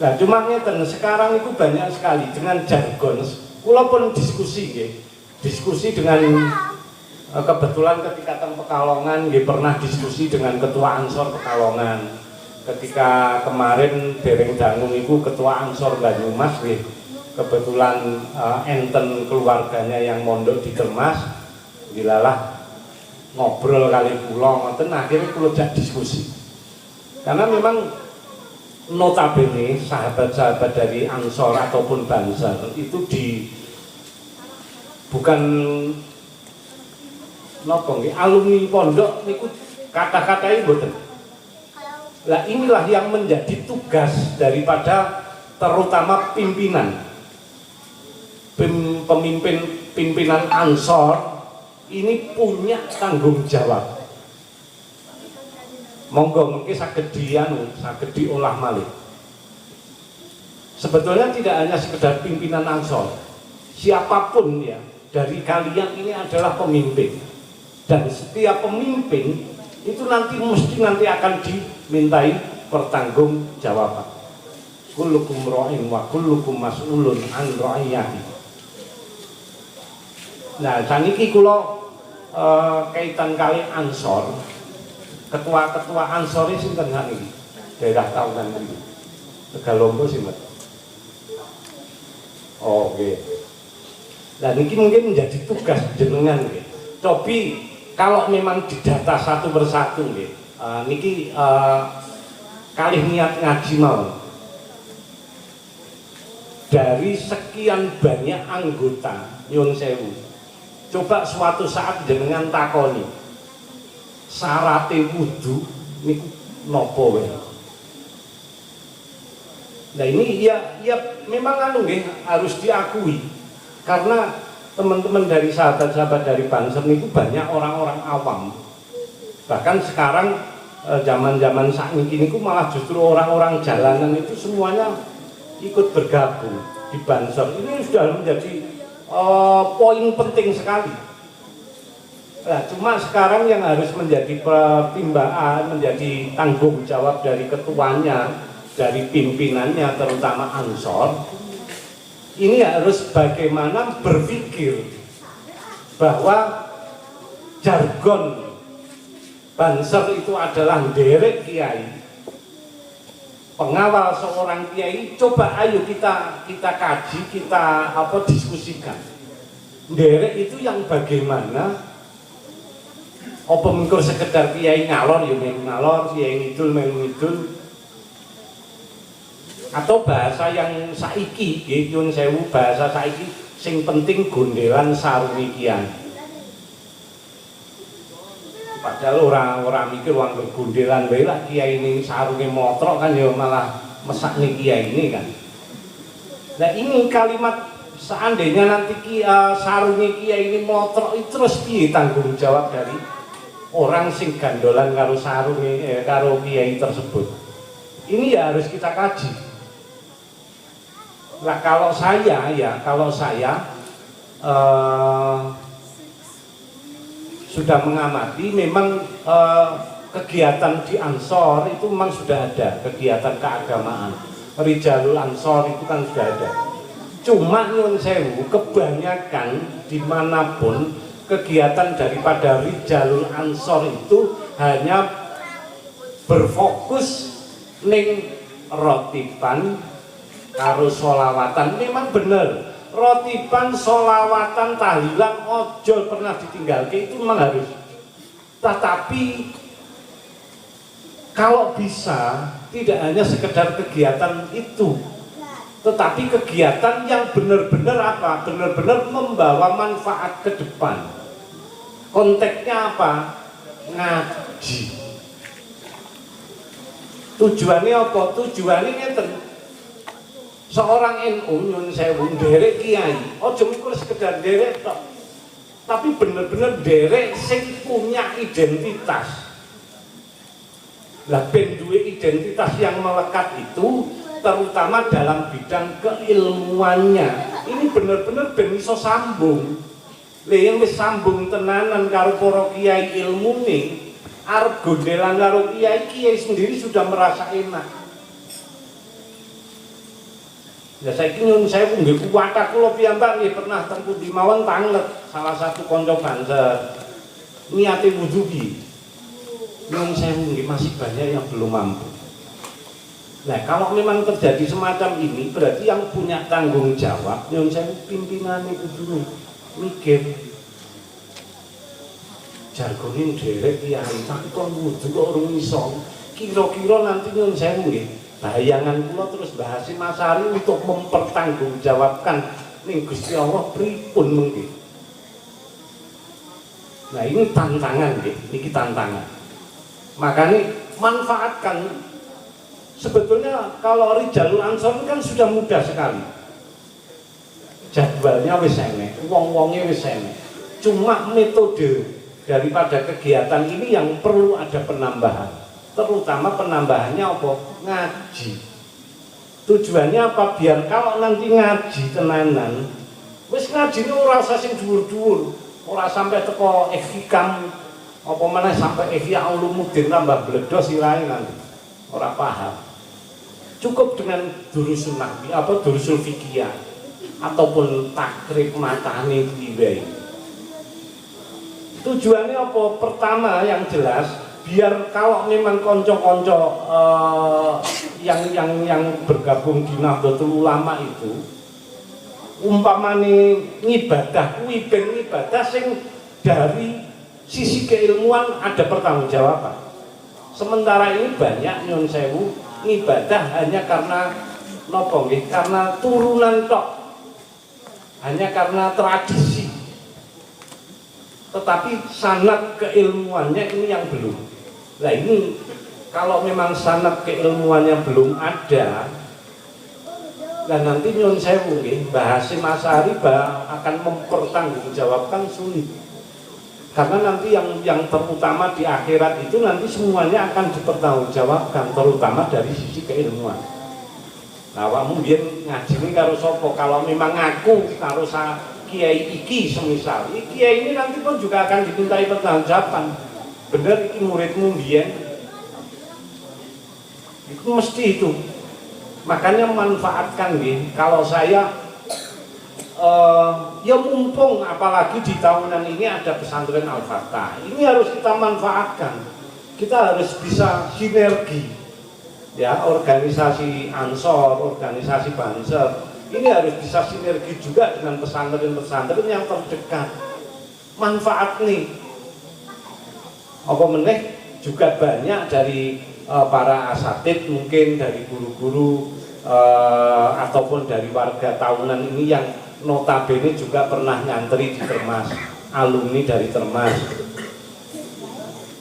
Speaker 2: Nah, cuma ngeten sekarang itu banyak sekali dengan jargon. Kula pun diskusi nggih. Diskusi dengan kebetulan ketika teng Pekalongan nggih pernah diskusi dengan ketua Ansor Pekalongan. Ketika kemarin dereng dangu niku ketua Ansor Banyumas nggih. Kebetulan enten keluarganya yang mondok di Termas. Dilalah ngobrol kali kula ngoten akhirnya kula jak diskusi. Karena memang notabene sahabat-sahabat dari Ansor ataupun Banser itu bukan nopo nggih alumni pondok niku kata-katai mboten. Lah inilah yang menjadi tugas daripada terutama pimpinan Ansor ini punya tanggung jawab. Monggo mungkin saged diolah malih. Sebetulnya tidak hanya sekedar pimpinan Ansor, siapapun ya dari kalian ini adalah pemimpin, dan setiap pemimpin itu mesti akan dimintai pertanggungjawaban. Kullukum ra'in wa kullukum mas'ulun an ra'iyati. Nah, saniki kula kaitan kali Ansor. Ketua-ketua Ansor ini sinten niki? Daerah Tahunan iki. Tegalombo sinten? Oh, nggih. Nah, niki mungkin menjadi tugas jenengan nggih. Cobi kalau memang didata satu persatu nggih. Niki kalih niat ngaji mawon. Dari sekian banyak anggota nyun sewu. Coba suatu saat jenengan takoni syarate wudu niku napa wae. Nah ini ya memang nggih harus diakui karena teman-teman dari sahabat-sahabat dari Banser niku banyak orang-orang awam. Bahkan sekarang zaman-zaman sakniki niku malah justru orang-orang jalanan itu semuanya ikut bergabung di Banser. Ini sudah menjadi poin penting sekali. Nah, cuma sekarang yang harus menjadi pertimbangan, menjadi tanggung jawab dari ketuanya, dari pimpinannya, terutama Ansor, ini harus bagaimana berpikir bahwa jargon Banser itu adalah derek kiai, pengawal seorang kiai. Coba ayo kita kaji, kita diskusikan. Derek itu yang bagaimana? Apa mengkur sekedar kiai ngalor ya melu ngalor, kiai ngidul melu ngidul. Atau bahasa yang saiki nggih nyun sewu, bahasa saiki sing penting gondelan sarungi kiai. Padahal orang mikir wong gondelan wae lah kiai ini sarunge motrok kan ya malah mesakne kiai ini kan. Nah ini kalimat seandainya nanti sarunge kiai ini motrok itu terus piye tanggung jawab dari orang sing gandolan karo sarunge karo kiai tersebut. Ini ya harus kita kaji. Nah kalau saya sudah mengamati, memang kegiatan di Ansor itu memang sudah ada, kegiatan keagamaan. Rijalul Ansor itu kan sudah ada. Cuma nyuwun sewu, kebanyakan dimanapun kegiatan daripada Rijalul Ansor itu hanya berfokus ning rotiban karo solawatan. Memang bener, rotiban, solawatan, tahlilan ojo pernah ditinggalkan, itu memang harus. Tetapi kalau bisa tidak hanya sekedar kegiatan itu, tetapi kegiatan yang benar-benar apa? Benar-benar membawa manfaat ke depan. Konteksnya apa? Ngaji. Tujuannya apa? Tujuannya ngeten. Seorang NU nyun sewu nderek kiai, ojo mung sekedar nderek tok. Tapi benar-benar nderek sing punya identitas. Lah ben duwe identitas yang melekat itu terutama dalam bidang keilmuannya. Ini benar-benar ben iso sambung. Lha yang wis sambung tenanan karo para kiai ilmune, arep gondelan karo kiai sendiri sudah merasa enak. Ya saiki nyun saya nggih kuwatak kula piyambak nggih pernah teng pundi mawon tanglet salah satu kanca Banser. Niate wudu ki. Nyun sewu nggih masih banyak yang belum mampu. Nah, kalau memang terjadi semacam ini berarti yang punya tanggung jawab nyun sewu pimpinan itu dulu mikir. Jargonin derek kiai tapi kok wudu kok urung iso. Kira-kira nanti nyun sewu nggih bayangan kula terus bahas Mas Ari untuk mempertanggungjawabkan ning Gusti Allah pripun mungkin. Nah, ini tantangan nggih, niki tantangan. Makanya manfaatkan. Sebetulnya kalau Rijalul Ansor kan sudah mudah sekali. Jadwalnya wis enek, wong-wonge wis enek. Cuma metode daripada kegiatan ini yang perlu ada penambahan. Terutama penambahannya apa? Ngaji. Tujuannya apa? Biar kalau nanti ngaji tenanan, wis ngajine ora usah sing dhuwur-dhuwur, ora sampai teko hikam apa mana sampai Ihya Ulumuddin tambah bledos sirahe nanti ora paham. Cukup dengan durusul nahwi apa durusul fikih ataupun takrib matane iki. Tujuannya apa? Pertama yang jelas biar kalau memang konco-konco yang bergabung di Nahdlatul Ulama itu umpamane ngibadah kuwi ben ngibadah sing dari sisi keilmuan ada pertanggungjawaban. Sementara ini banyak nyun sewu ngibadah hanya karena nopo nggih, karena turunan tok. Hanya karena tradisi. Tetapi sanad keilmuannya ini yang belum. Nah ini kalau memang sanad keilmuannya belum ada, dan nanti nyun sewu nggih bahas Mas Ari akan mempertanggungjawabkan sulit. Karena nanti yang terutama di akhirat itu nanti semuanya akan dipertanggungjawabkan, terutama dari sisi keilmuan. Nah, awakmu mbiyen ngajine karo sapa? Kalau memang aku karo kiai iki semisal, kiai ini nanti pun juga akan dimintai pertanggungjawaban. Bener iki muridmu mbiyen. Itu mesti itu. Makanya manfaatkan nggih. Kalau saya ya mumpung apalagi di tahunan ini ada pesantren Al-Fatah, ini harus kita manfaatkan. Kita harus bisa sinergi ya, organisasi Ansor, organisasi Banser ini harus bisa sinergi juga dengan pesantren-pesantren yang terdekat. Manfaat nih apa meneh juga banyak dari para asatid, mungkin dari guru-guru ataupun dari warga tahunan ini yang notabene juga pernah nyantri di Termas, alumni dari Termas.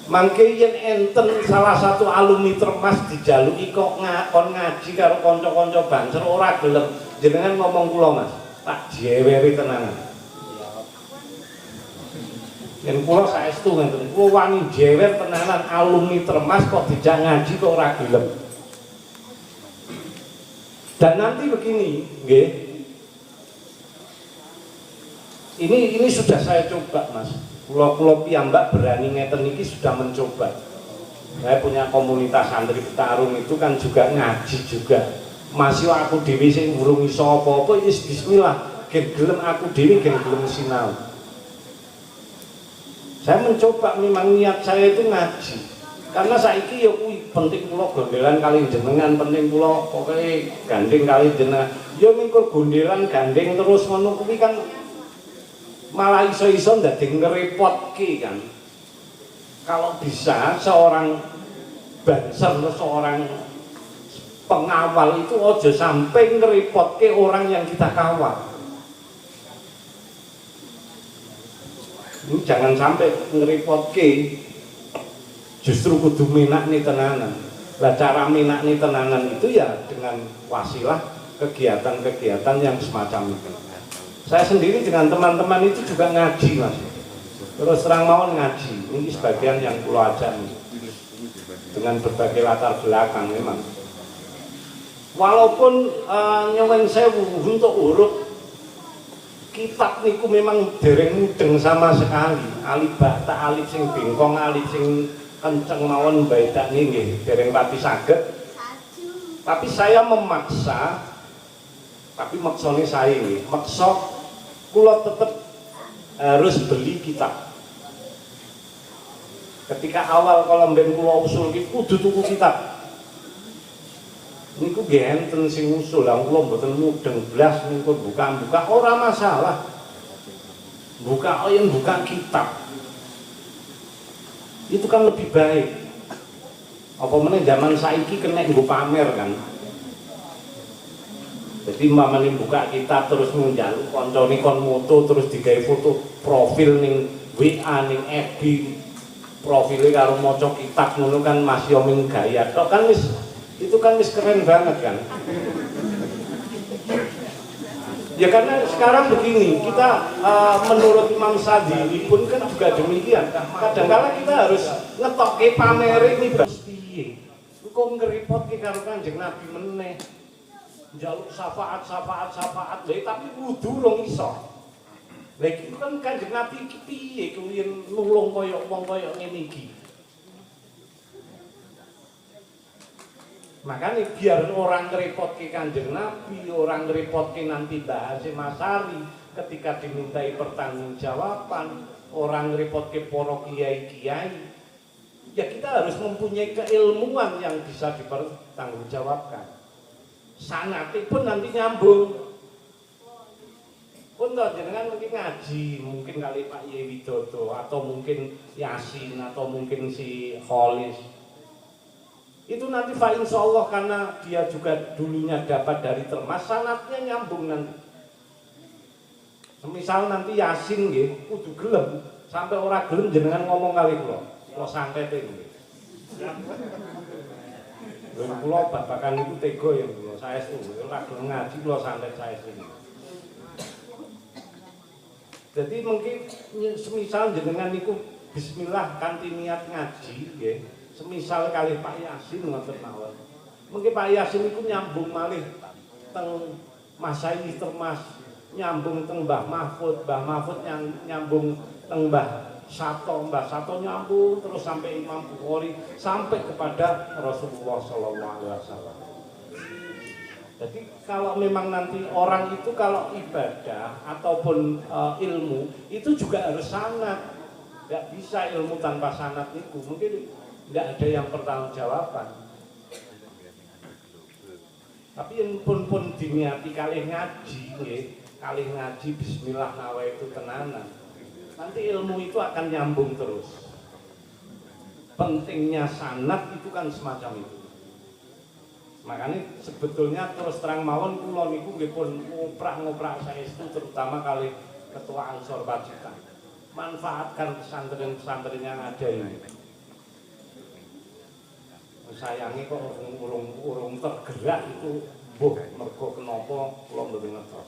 Speaker 2: Mangke yen enten salah satu alumni Termas dijaluki kok ngakon ngaji karo kanca-kanca Banser ora gelem, jenengan ngomong kula Mas, tak jeweri tenanan. Yen kula saestu ngenten, kula wani jewer tenanan alumni Termas kok dijak ngaji kok ora gelem. Dan nanti begini, nggih. Ini sudah saya coba, Mas. Pulau-pulau piyambak berani ngeten iki sudah mencoba. Saya punya komunitas santri Petarung itu kan juga ngaji juga. Masih aku dhewe sing urung iso apa-apa wis bismillah, gen gelem aku dhewe gen gelem sinau. Saya mencoba, memang niat saya itu ngaji. Karena saiki ya kuwi penting kula gondelan kali jenengan, penting kula pokoke gandeng kali jenengan. Ya mingkur gondelan gandeng terus ngono kuwi kan malah iso-iso ndadi ngerepotke kan. Kalau bisa seorang banser, seorang pengawal itu ojo sampai ngerepotke orang yang kita kawal. Ini jangan sampai ngerepotke, justru kudu minakne tenanan. Lah cara minakne tenanan itu ya dengan wasilah kegiatan-kegiatan yang semacam itu. Saya sendiri dengan teman-teman itu juga ngaji, Mas. Terus terang mawon ngaji. Ini sebagian yang kula ajak dengan berbagai latar belakang memang. Walaupun nyuwun sewu untuk urut kitab niku memang dereng mudeng sama sekali. Alif bata, alif sing bengkong, alif sing kenceng mawon baidak nggih dereng pati saged. Tapi saya memaksa, tapi maksane saya ini, maksa kula tetap harus beli kitab. Ketika awal kalau mben kula usul ki kudu tuku kitab. Niku nggih enten sing usul, lah kula mboten mudeng blas niku buka-buka ora masalah. Buka yang buka kitab. Itu kan lebih baik. Apa meneh zaman saiki kena nggo pamer kan. Jadi mamane buka kitab terus njaluk kancane kon moto terus digawe foto profil ning WA ning FB profile karo maca kitab ngono kan masih oming gaya tok kan wis itu kan wis keren banget kan. Ya karena sekarang begini, kita menurut Imam Sadili pun kan juga demikian. Kadang-kadang kita harus ngetokke pamer ini piye. Kok ngeripotke karo Kanjeng Nabi meneh. Njaluk syafaat, tapi kudu rong iso. Lha iki kan Kanjeng Nabi iki piye kuwi nulung kaya wong kaya ngene iki. Makanya biar orang ngerepotke Kanjeng Nabi, orang ngerepotke nanti Mbah Hasyim Asy'ari ketika dimintai pertanggungjawaban, orang ngerepotke para kiai-kiai. Ya kita harus mempunyai keilmuan yang bisa dipertanggungjawabkan. Sanate pun nanti nyambung. Pun toh jenengan mungkin ngaji, mungkin kali Pak Yai Widodo atau mungkin Yasin atau mungkin si Kholis. Itu nanti Pak insya Allah karena dia juga dulunya dapat dari Termas, sanatnya nyambung nanti. Semisal nanti Yasin nggih kudu gelem, sampai ora gelem jenengan ngomong kali kula santet nggih. Lha kula babakan niku tega ya kula saestu, ora gelem ngaji kula santet saestu. Jadi mungkin semisal jenengan niku bismillah kanthi niat ngaji nggih. Semisal kali Pak Yasin ngoten mawon. Mungkin Pak Yasin iku nyambung malih teng Masaih Termas, nyambung teng Mbah Mahfud nyambung teng Mbah Sato nyambung terus sampai Imam Bukhari sampai kepada Rasulullah sallallahu alaihi wasallam. Jadi kalau memang nanti orang itu kalau ibadah ataupun ilmu itu juga harus sanad. Enggak bisa ilmu tanpa sanad itu. Mungkin enggak ada yang pertanggungjawaban. Tapi yang pun diniati kalih ngaji nggih, kalih ngaji bismillah nawa itu tenanan. Nanti ilmu itu akan nyambung terus. Pentingnya sanad itu kan semacam itu. Makanya sebetulnya terus terang mawon kula niku nggih pun ngoprak saestu terutama kali Ketua Ansor Pacitan. Manfaatkan pesantren-pesantren yang ada ini. Sayangi kok urung tergerak itu mbuh mergo kenapa kula mboten ngertos.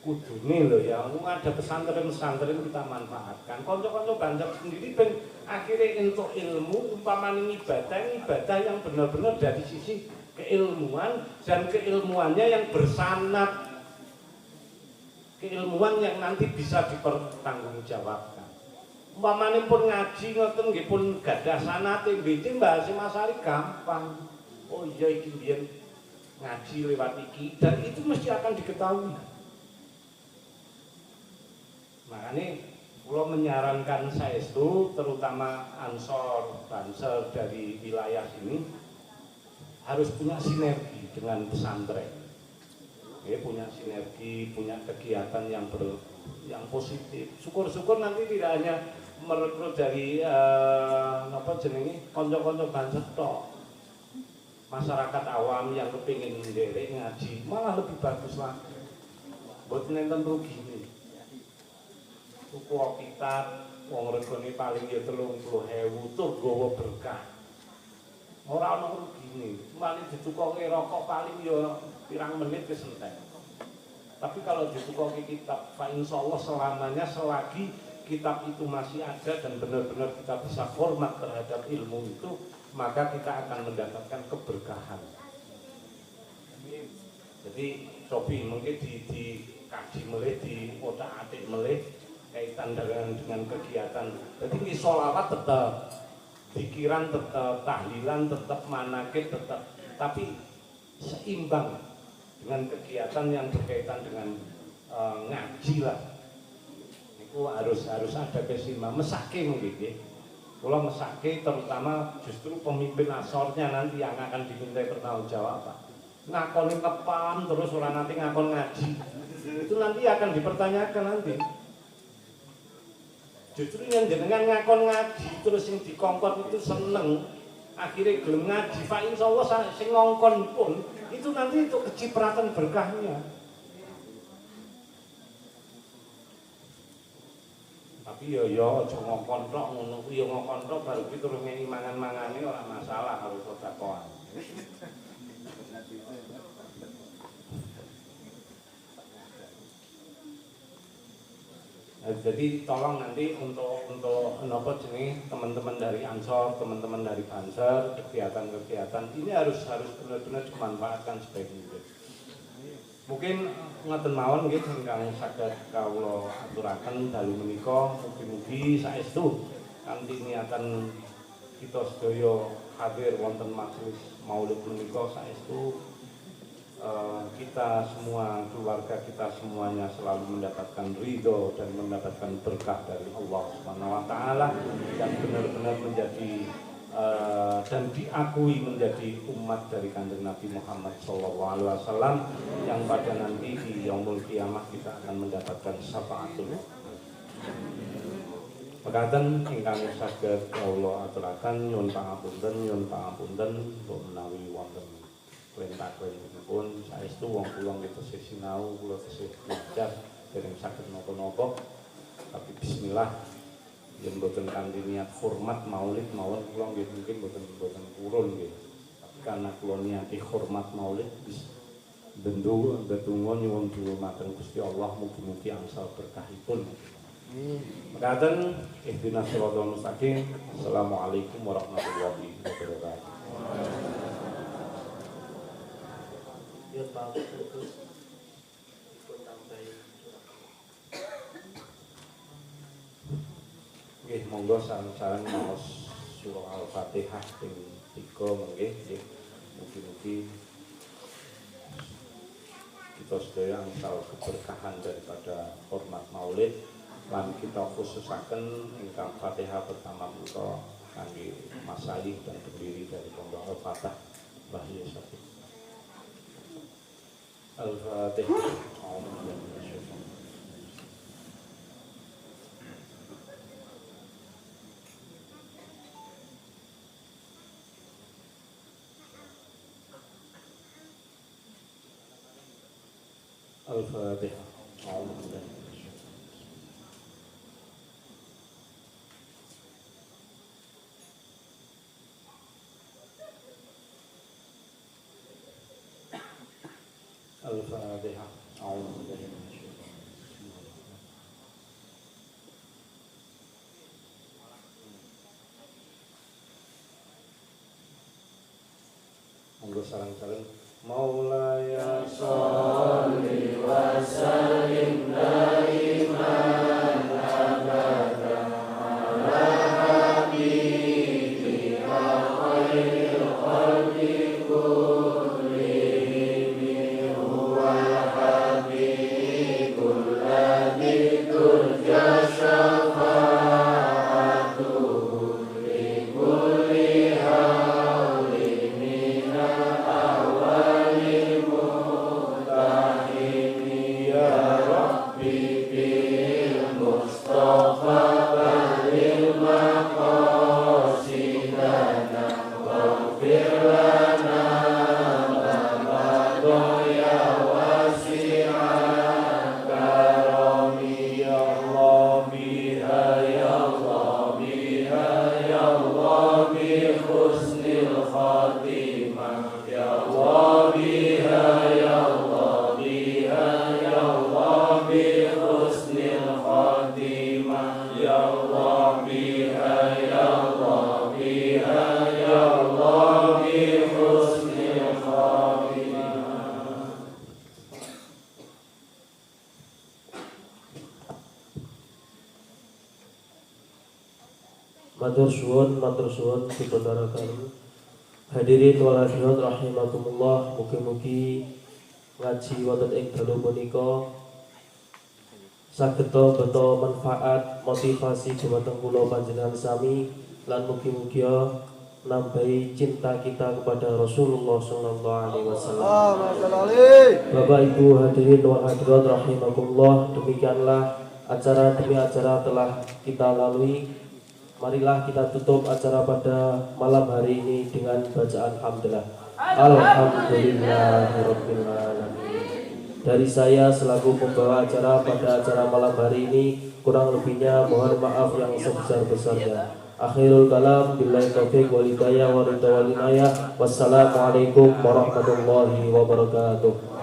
Speaker 2: Kudune lho ya, ada pesantren-pesantren kita manfaatkan. Kanca-kanca banjar sendiri ben akhirnya entuk ilmu umpamane ibadah yang benar-benar dari sisi keilmuan dan keilmuannya yang bersanad, keilmuan yang nanti bisa dipertanggungjawabkan. Umpamane pun ngaji ngoten nggih pun gadah sanate nggih bahasa masari gampang. Oh iya iki mbiyen ngaji lewat iki dan itu mesti akan diketahui. Makanya kula menyarankan saestu terutama Ansor Banser dari wilayah sini harus punya sinergi dengan pesantren. Punya sinergi, punya kegiatan yang positif. Syukur-syukur nanti tidak hanya merekrut dari konco-konco Banser tok. Masyarakat awam yang kepingin nderek ngaji malah lebih bagus lagi. Mboten nenten rugine. Tuku kitab wong regane paling ya 30.000 tur gawa berkah. Ora ana rugine. Mane ditukoke rokok paling ya pirang menit wis entek. Tapi kalau ditukoke kitab, fa insyaallah selamanya selagi kitab itu masih ada dan benar-benar kita bisa hormat terhadap ilmu itu, maka kita akan mendapatkan keberkahan. Jadi Sobi mungkin dikaji melih, di otak-atik melih kaitan dengan kegiatan. Jadi ini sholawat tetap, pikiran tetap, tahlilan tetap, manakib tetap, tapi seimbang dengan kegiatan yang berkaitan dengan ngaji lah. Itu harus ada keseimbangan. Mesake mungkin ya. Kalau mesake terutama justru pemimpin asornya nanti yang akan dimintai pertanggungjawaban. Ngakoni kepan terus orang nanti ngakon ngaji. Itu nanti akan dipertanyakan nanti. Justru yang jenengan ngakon ngaji terus yang dikongkon itu seneng, akhirnya gelem ngaji, fa insyaallah sing ngongkon pun itu nanti itu kecipratan berkahnya. Tapi ya aja ngongkon tok ngono kuwi ya ngongkon tok baru ki terus ngeni mangan-mangane ora masalah harus sedekah. Jadi tolong nanti untuk nopo jenis teman-teman dari Ansor, teman-teman dari Banser, kegiatan-kegiatan ini harus benar-benar dimanfaatkan sebaik mungkin. Mungkin ngoten mawon nggih ingkang saged kawula aturaken dalu menika mugi-mugi saestu kanthi niatan kita sedaya hadir wonten majelis maulid menika saestu kita semua, keluarga kita semuanya selalu mendapatkan ridho dan mendapatkan berkah dari Allah Subhanahu wa Ta'ala dan benar-benar menjadi dan diakui menjadi umat dari Kanjeng Nabi Muhammad SAW yang pada nanti di Yaumul Qiyamah kita akan mendapatkan syafaatul. Mekaten ingkang saged kawula aturaken nyuwun pangapunten menawi wonten perintah-perintahipun saestu wong kula nggih tesih sinau, kula tesih belajar dereng saged napa-napa. Tapi bismillah yen boten kanthi niat hormat maulid mawon kula nggih mungkin boten purun nggih. Tapi karena kula niati hormat maulid bis ndedonga nyuwun dhumateng Gusti Allah mugi-mugi angsal berkahipun. Mekaten ihdinas shiratal mustaqim. Assalamualaikum warahmatullahi wabarakatuh.
Speaker 3: Ya Pak terus ikut tambahin.
Speaker 2: Nggih monggo saran-saran maos surah Al-Fatihah ping 3 nggih nggih. Mugi-mugi kita sedaya angsal keberkahan daripada hormat maulid lan kita khususaken ingkang Fatihah pertama menika kangge masyayikh dan pendiri dari Pondok Al-Fatah Mbah Yusuf. Al-Fatihah. Al-Fatihah. Al-Fatihah. Monggo
Speaker 1: terus sareng-sareng Maulaya sholli wa sallim daiman abada ala habibika khairil khalqi kullihim huwal habibul ladzi turja syafa'atuhu li kulli hawlin minal awwalil muhtahimi ya Rabbi bil Mustafa balil maqasidana waghfir lana ma madaya wasi'an karami ya Allah biha ya Allah biha ya Allah bi husnil khatimah ya Allah biha ya Allah biha ya Allah bi husnil khatimah ya Allah biha ya Allah biha ya Allah bi husnil khatimah.
Speaker 3: Matur suwun dipundharaken. Hadirin wal hadirat rahimakumullah, mugi-mugi ngaji wonten ing dalu punika saged beta manfaat motivasi dumateng kula panjenengan sami lan mugi-mugi nambahi cinta kita kepada Rasulullah sallallahu alaihi wasallam. Bapak Ibu hadirin wal hadirat rahimakumullah, demikianlah acara demi acara telah kita lalui. Marilah kita tutup acara pada malam hari ini dengan bacaan hamdalah. Alhamdulillahirabbil alamin. Dari saya selaku pembawa acara pada acara malam hari ini, kurang lebihnya mohon maaf yang sebesar-besarnya. Akhirul kalam, billahi taufiq wal hidayah wa ridha wal inayah. Wassalamualaikum warahmatullahi wabarakatuh.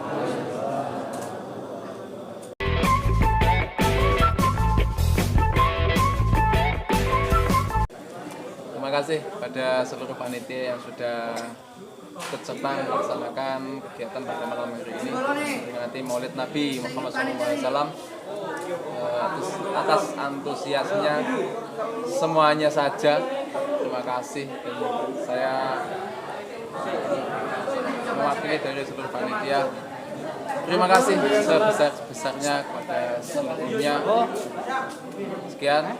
Speaker 4: Terima kasih pada seluruh panitia yang sudah ikut serta melaksanakan kegiatan pada malam hari ini memperingati Maulid Nabi Muhammad SAW. Atas antusiasnya semuanya saja, terima kasih. Dan saya mewakili dari seluruh panitia, terima kasih sebesar-besarnya kepada seluruhnya. Sekian.